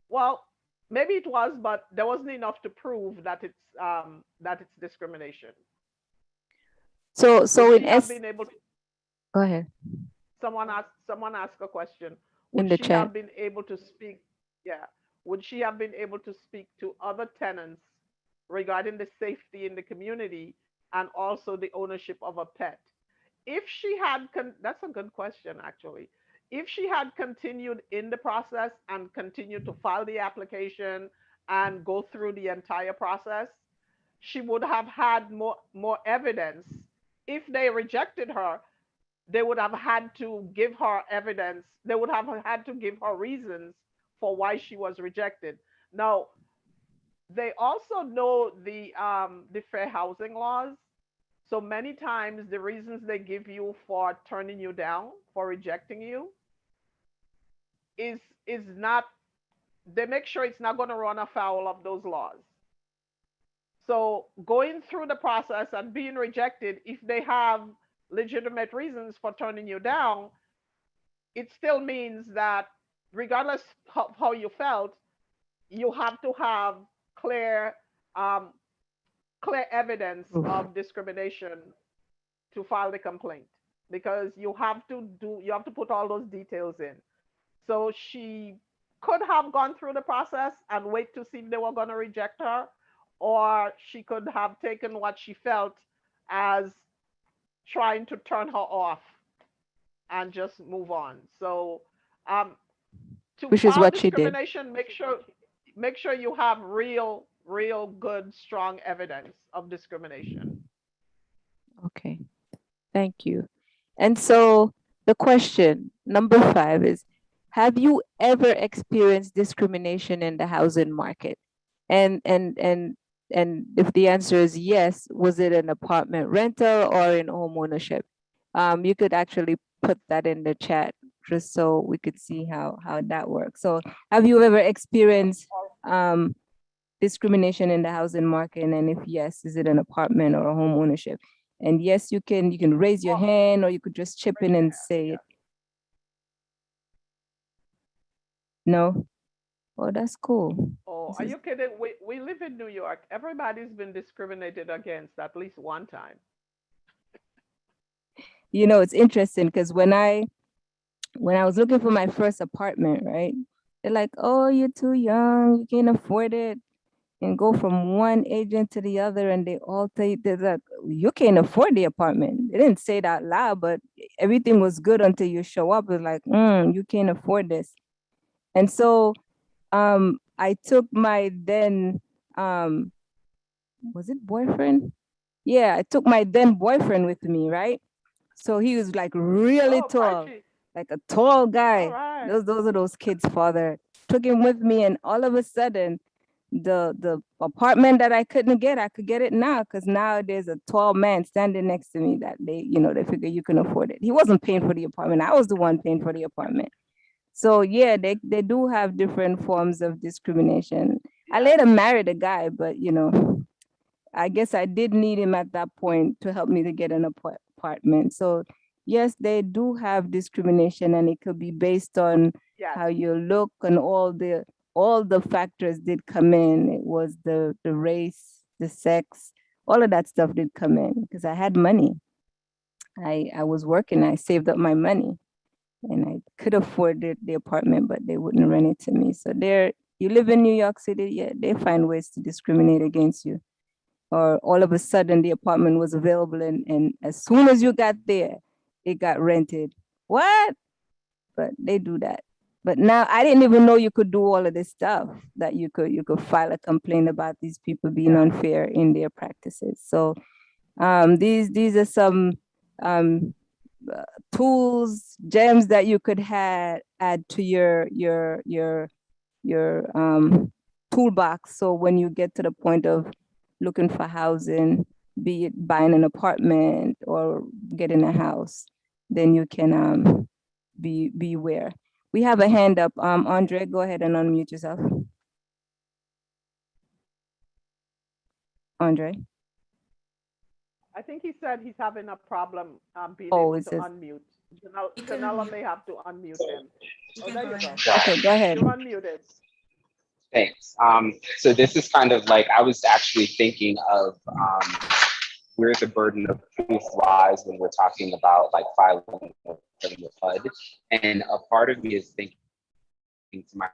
Well, maybe it was, but there wasn't enough to prove that it's discrimination. So Would in she have S, been able to, go ahead, someone asked a question. in Would the she chat. have been able to speak? Yeah. Would she have been able to speak to other tenants regarding the safety in the community and also the ownership of a pet? If she had, that's a good question, actually. If she had continued in the process and continued to file the application and go through the entire process, she would have had more evidence. If they rejected her, they would have had to give her evidence. They would have had to give her reasons for why she was rejected. Now, they also know the fair housing laws. So many times the reasons they give you for turning you down, for rejecting you, is not, they make sure it's not going to run afoul of those laws. So going through the process and being rejected, if they have legitimate reasons for turning you down, it still means that regardless of how you felt, you have to have clear um, clear evidence Oof. of discrimination to file the complaint, because you have to put all those details in. So she could have gone through the process and wait to see if they were going to reject her, or she could have taken what she felt as trying to turn her off and just move on. So um, to Which is file what she did. discrimination, make sure you have real good strong evidence of discrimination. Okay, thank you. And so the question number 5 is, have you ever experienced discrimination in the housing market? And if the answer is yes, was it an apartment rental or in home ownership? You could actually put that in the chat. just so we could see how that works. So have you ever experienced discrimination in the housing market? And if yes, is it an apartment or a home ownership? And yes, you can raise your hand, or you could just chip in and say it. No? Oh, that's cool. Oh, are you kidding? We live in New York. Everybody's been discriminated against at least one time. You know, it's interesting because when I was looking for my first apartment, right? They're like, oh, you're too young, you can't afford it. And go from one agent to the other, and they all tell you, they're like, you can't afford the apartment. They didn't say that loud, but everything was good until you show up. It's like, you can't afford this. And so I took my then, was it boyfriend? Yeah, I took my then boyfriend with me, right? So he was like really Oh, tall, Archie. like a tall All guy. right. Those are those kids' father. Took him with me, and all of a sudden, the apartment that I couldn't get, I could get it now, because now there's a tall man standing next to me that they figure you can afford it. He wasn't paying for the apartment. I was the one paying for the apartment. So yeah, they do have different forms of discrimination. I Yeah. later married a guy, but I guess I did need him at that point to help me to get an apartment. So yes, they do have discrimination, and it could be based on Yes. how you look, and all the factors did come in. It was the race, the sex, all of that stuff did come in, because I had money. I was working, I saved up my money, and I could afford the apartment, but they wouldn't rent it to me. So you live in New York City, yeah, they find ways to discriminate against you. Or all of a sudden the apartment was available, and as soon as you got there, it got rented. What? But they do that. But now I didn't even know you could do all of this stuff, that you could file a complaint about these people being unfair in their practices. So these are some tools, gems that you could add to your toolbox. So when you get to the point of looking for housing, be it buying an apartment or getting a house, then you can be aware. We have a hand up. Andre, go ahead and unmute yourself. Andre. I think he said he's having a problem being Oh, able it to says. unmute. Janella may have to unmute him. Oh, there you go. Okay, go ahead. You're unmuted. Thanks. So this is kind of like, I was actually thinking of where the burden of proof lies when we're talking about like filing with HUD. And a part of me is thinking,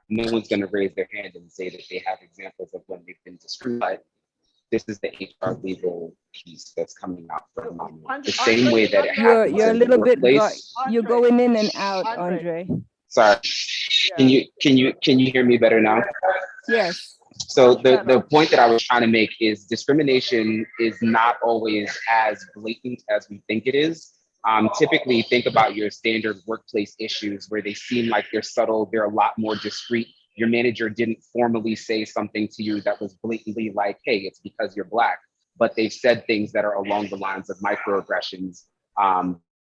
no one's going to raise their hand and say that they have examples of when they've been discriminated. This is the HR legal piece that's coming out from the same way that it happens you're a in the little bit workplace. you're going in and out, Andre. Andre. Sorry. Can you hear me better now? Yes. So the point that I was trying to make is discrimination is not always as blatant as we think it is. Typically, think about your standard workplace issues where they seem like they're subtle, they're a lot more discreet. Your manager didn't formally say something to you that was blatantly like, hey, it's because you're Black, but they've said things that are along the lines of microaggressions,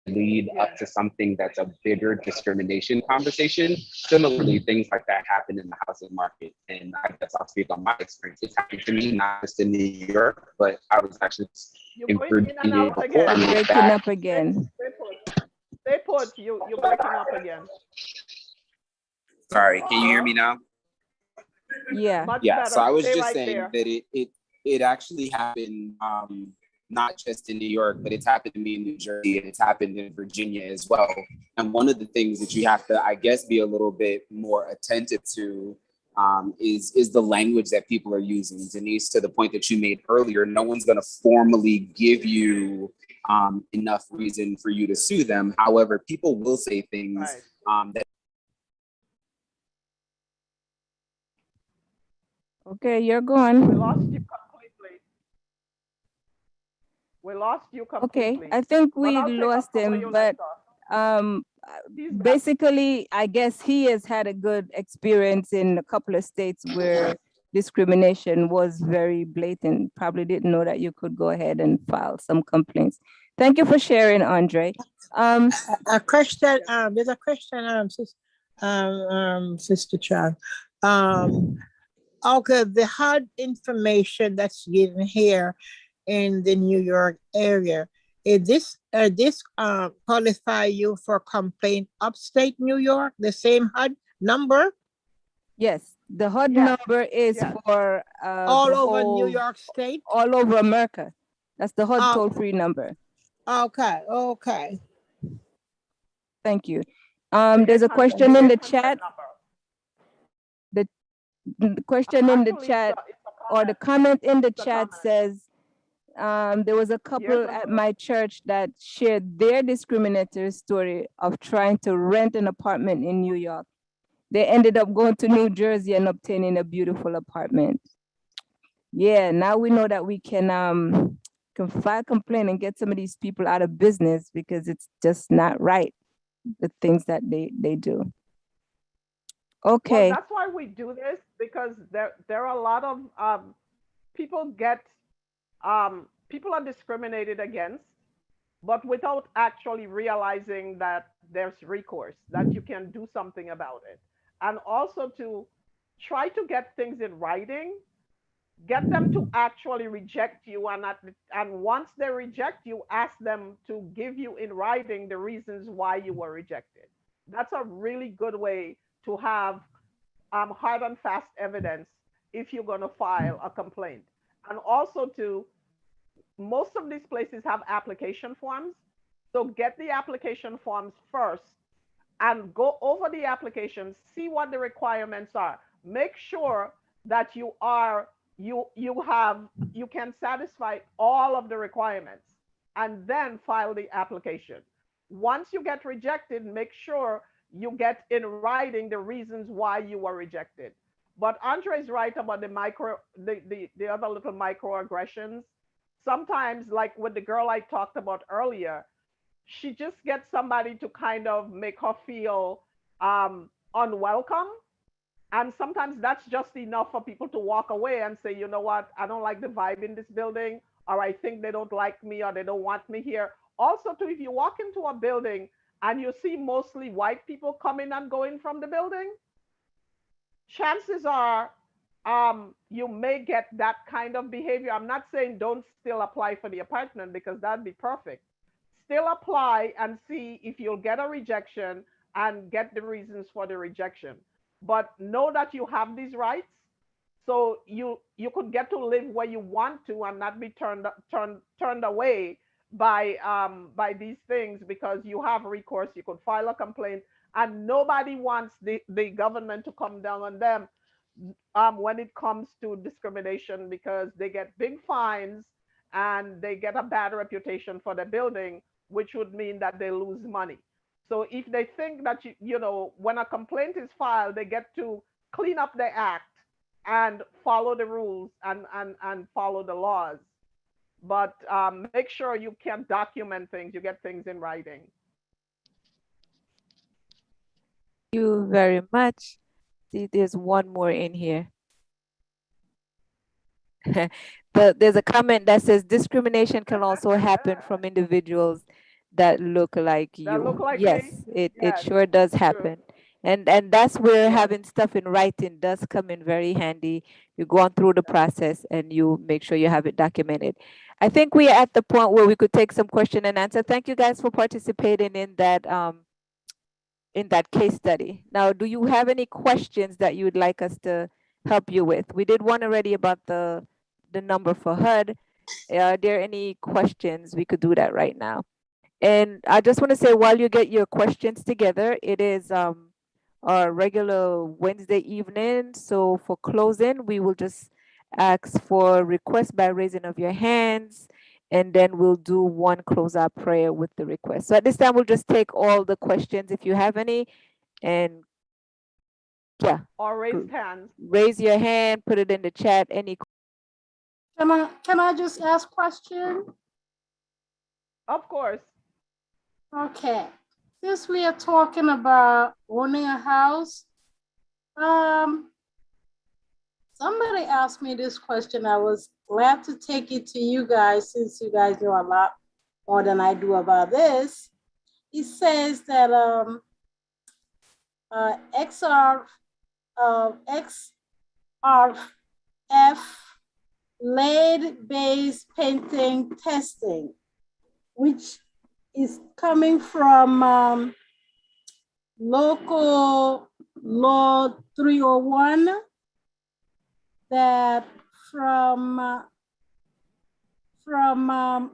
lead up to something that's a bigger discrimination conversation. Similarly, things like that happen in the housing market. And I guess I'll speak on my experience. It's happened to me, not just in New York, but I was actually in Virginia before I moved breaking back. up again. Stay put. You're breaking up again. Sorry, can you hear me now? Yeah. Much Yeah, better. so I was Stay just right saying there. that it actually happened not just in New York, but it's happened to me in New Jersey, and it's happened in Virginia as well. And one of the things that you have to, I guess, be a little bit more attentive to is the language that people are using. Denise, to the point that you made earlier, no one's going to formally give you enough reason for you to sue them. However, people will say things that. Okay, you're gone. We lost you completely. We lost you completely. Okay, I think But we I'll take lost up for him, you but later. He's back. basically, I guess he has had a good experience in a couple of states where discrimination was very blatant. Probably didn't know that you could go ahead and file some complaints. Thank you for sharing, Andre. Um, A question, there's a question, Sister Chan. Okay, the HUD information that's given here in the New York area, this qualify you for complaint upstate New York, the same HUD number? yes, the HUD Yes, number is yes. for All the over New whole, York State? all over America. That's the HUD Uh, toll-free number. Okay, okay. Thank you. The There's a 800, question the in the 800 chat. number. The question in the Actually, chat it's a or the comment. comment in the It's a chat comment. says, there was a Years couple at ago. my church that shared their discriminatory story of trying to rent an apartment in New York. They ended up going to New Jersey and obtaining a beautiful apartment. Yeah, now we know that we can file a complaint and get some of these people out of business because it's just not right, the things that they do. Well, Okay. that's why we do this, because there are a lot of people people are discriminated against, but without actually realizing that there's recourse, that you can do something about it. And also to try to get things in writing, get them to actually reject you, and once they reject you, ask them to give you in writing the reasons why you were rejected. That's a really good way to have hard and fast evidence if you're going to file a complaint. And also to, most of these places have application forms. So get the application forms first and go over the application, see what the requirements are. Make sure that you can satisfy all of the requirements, and then file the application. Once you get rejected, make sure you get in writing the reasons why you were rejected. But Andre is right about the other little microaggressions. Sometimes, like with the girl I talked about earlier, she just gets somebody to kind of make her feel unwelcome. And sometimes that's just enough for people to walk away and say, you know what, I don't like the vibe in this building, or I think they don't like me, or they don't want me here. Also, too, if you walk into a building and you see mostly white people coming and going from the building, chances are you may get that kind of behavior. I'm not saying don't still apply for the apartment, because that'd be perfect. Still apply and see if you'll get a rejection and get the reasons for the rejection. But know that you have these rights, so you could get to live where you want to and not be turned away by these things, because you have recourse. You could file a complaint, and nobody wants the government to come down on them when it comes to discrimination, because they get big fines and they get a bad reputation for the building, which would mean that they lose money. So if they think that when a complaint is filed, they get to clean up the act and follow the rules and follow the laws. But make sure you can document things, you get things in writing. Thank you very much. See, there's one more in here. There's a comment that says discrimination can also happen from individuals that look like That you. look like Yes, me? it Yes, sure does true. happen. And that's where Yes. having stuff in writing does come in very handy. You go on through the process and you make sure you have it documented. I think we are at the point where we could take some question and answer. Thank you guys for participating in that case study. Now, do you have any questions that you would like us to help you with? We did one already about the number for HUD. Are there any questions? We could do that right now. And I just want to say, while you get your questions together, it is our regular Wednesday evening. So for closing, we will just ask for requests by raising of your hands, and then we'll do one closeout prayer with the request. So at this time, we'll just take all the questions if you have any, and yeah, Or raised hands. raise your hand, put it in the chat. Any Can I just ask question? Of course. Okay. Since we are talking about owning a house, somebody asked me this question. I was glad to take it to you guys, since you guys know a lot more than I do about this. it says that XR XRF lead-based painting testing, which is coming from local law 301, that from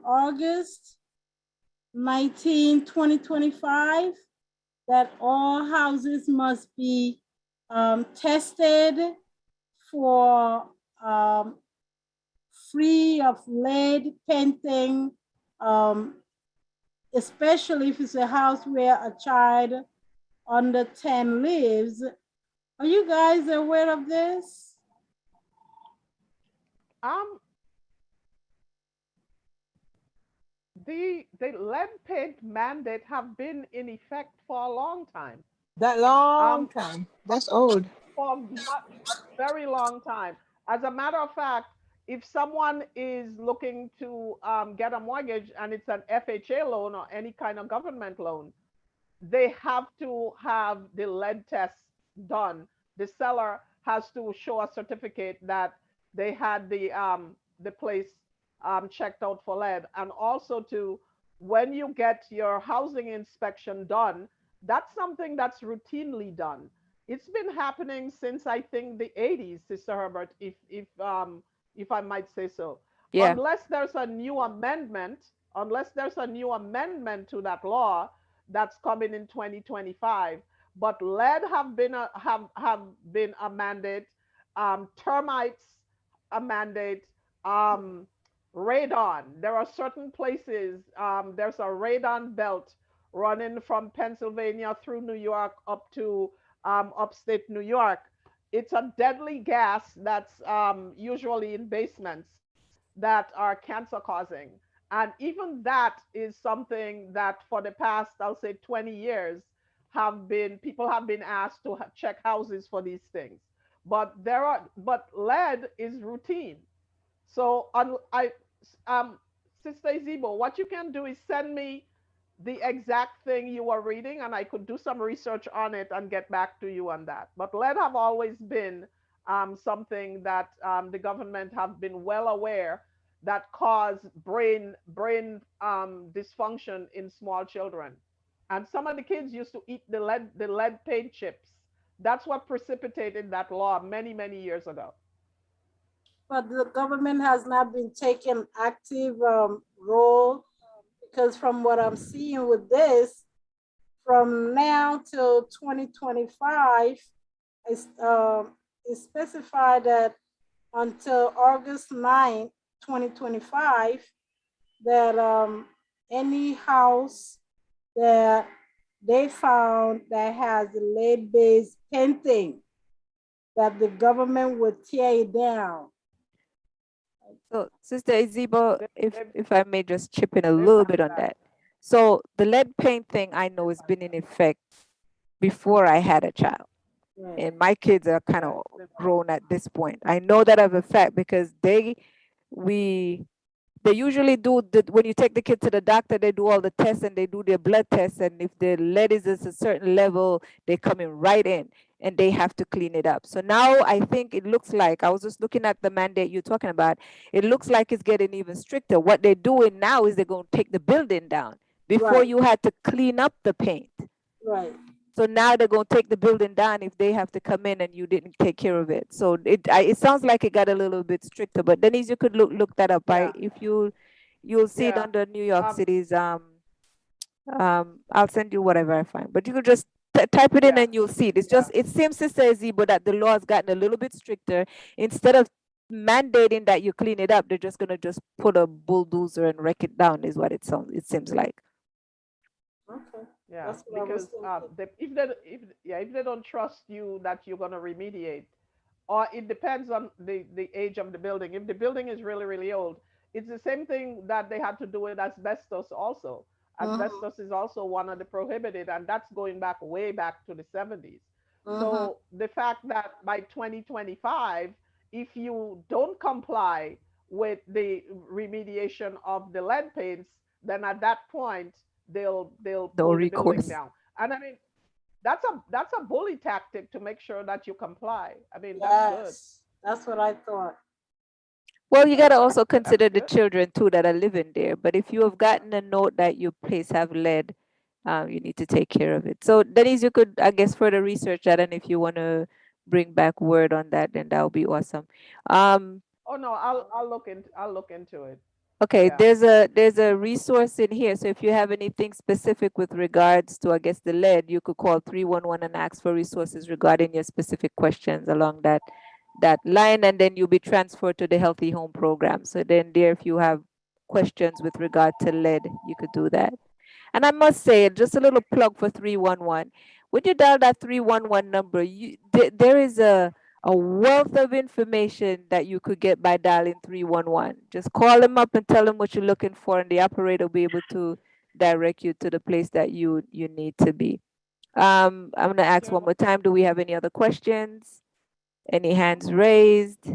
August 19, 2025, that all houses must be tested for free of lead painting, especially if it's a house where a child under 10 lives. Are you guys aware of this? Um, the lead paint mandate have been in effect for a long time. That long Um, time. That's old. for very long time. As a matter of fact, if someone is looking to get a mortgage and it's an FHA loan or any kind of government loan, they have to have the lead test done. The seller has to show a certificate that they had the place checked out for lead, and also to when you get your housing inspection done, that's something that's routinely done. It's been happening since I think the 80s, Sister Herbert, if I might say so. Yeah. Unless there's a new amendment, unless there's a new amendment to that law, that's coming in 2025. But lead have been a mandate, termites a mandate, um, radon. There are certain places. There's a radon belt running from Pennsylvania through New York up to upstate New York. It's a deadly gas that's usually in basements that are cancer causing. And even that is something that for the past, I'll say 20 years, people have been asked to check houses for these things. But lead is routine. So um, Sister Izibo, what you can do is send me the exact thing you are reading, and I could do some research on it and get back to you on that. But lead have always been something that the government have been well aware that cause brain dysfunction in small children, and some of the kids used to eat the lead paint chips. That's what precipitated that law many years ago. But the government has not been taking active role, because from what I'm seeing with this, from now till 2025, it's specified that until August 9, 2025, that any house that they found that has lead-based painting, that the government would tear it down. So, Sister Izibo, They, if I may just chip in a they've little done bit on that. that. So the lead paint thing I know has been in effect before I had a child. Right. And my kids are kind Yes. of grown at this point. I know that of a fact because we they usually do when you take the kid to the doctor, they do all the tests and they do their blood tests, and if the lead is at a certain level, they come in right in and they have to clean it up. So now I think it looks like, I was just looking at the mandate you're talking about, it looks like it's getting even stricter. What they're doing now is they're going to take the building down. Before, Right. you had to clean up the paint. Right. So now they're going to take the building down if they have to come in and you didn't take care of it. So it sounds like it got a little bit stricter. But Denise, you could look that up. Yeah. If you'll see it Yeah. under New York Um, City's I'll send you whatever I find. But you could just type it in yeah. and you'll see it. It's Yeah. just, it seems, Sister Ezebo, that the law has gotten a little bit stricter. Instead of mandating that you clean it up, they're just gonna just put a bulldozer and wreck it down, is what it seems like. Okay. Yeah, That's what I was because thinking. if they don't trust you that you're gonna remediate, or it depends on the age of the building. If the building is really old, it's the same thing that they had to do with asbestos also. Mm-hmm. Asbestos is also one of the prohibited, and that's going back way back to the 70s. Mm-hmm. So the fact that by 2025, if you don't comply with the remediation of the lead paints, then at that point they'll No pull the building recourse. down. And I mean, that's a bully tactic to make sure that you comply. I mean, that's good. Yes, that's what I thought. Well, you got to also That's consider the good. children too that are living there. But if you have gotten a note that your place have lead, you need to take care of it. So Denise, you could, I guess, further research that, and if you want to bring back word on that, then that would be awesome. Um, Oh no, I'll look into it. okay, Yeah. there's a resource in here. So if you have anything specific with regards to, I guess, the lead, you could call 311 and ask for resources regarding your specific questions along that line, and then you'll be transferred to the Healthy Home program. So then there, if you have questions with regard to lead, you could do that. And I must say, just a little plug for 311. When you dial that 311 number, there is a wealth of information that you could get by dialing 311. Just call them up and tell them what you're looking for, and the operator will be able to direct you to the place that you need to be. I'm going to ask Yeah. one more time. Do we have any other questions? Any hands raised?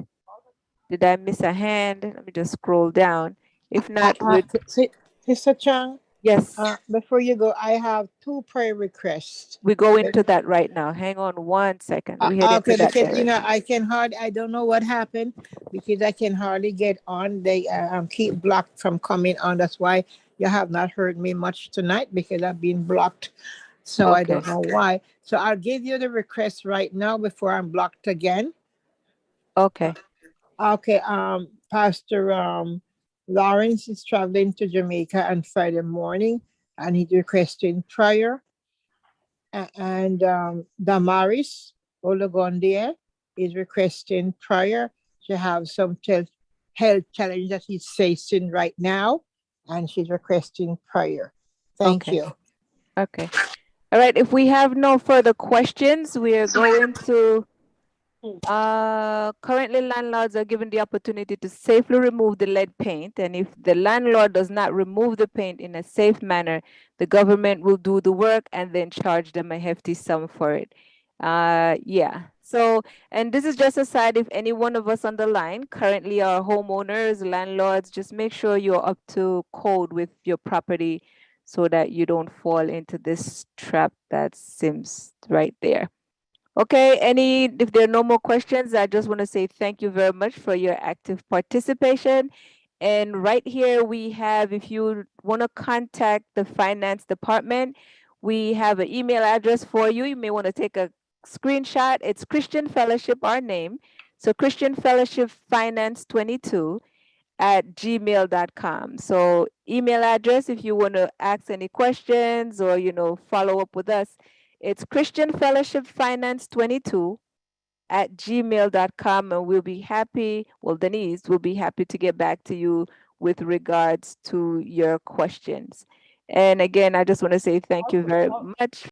Did I miss a hand? Let me just scroll down. If not, Sister Chang, yes, before you go, I have two prayer requests. we go into that right now. Hang on 1 second. We head into Okay, that because directly. I don't know what happened because I can hardly get on. They keep blocked from coming on. That's why you have not heard me much tonight because I've been blocked. So I Okay. don't know why. So I'll give you the request right now before I'm blocked again. Okay. Okay, Pastor Lawrence is traveling to Jamaica on Friday morning and he's requesting prayer. And Damaris Ologondia is requesting prayer. She have some health challenge that he's facing right now, and she's requesting prayer. Thank Okay. you. Okay. All right. If we have no further questions, we are going to currently landlords are given the opportunity to safely remove the lead paint, and if the landlord does not remove the paint in a safe manner, the government will do the work and then charge them a hefty sum for it. Yeah. So, and this is just a side, if any one of us on the line currently are homeowners, landlords, just make sure you're up to code with your property so that you don't fall into this trap that seems right there. Okay, if there are no more questions, I just want to say thank you very much for your active participation. And right here we have, if you want to contact the finance department, we have an email address for you. You may want to take a screenshot. It's Christian Fellowship, our name. So Christian Fellowship Finance 22 at gmail.com. So email address, if you want to ask any questions or, follow up with us, it's Christian Fellowship Finance 22 at gmail.com. And we'll be happy, well, Denise will be happy to get back to you with regards to your questions. And again, I just want to say thank you very much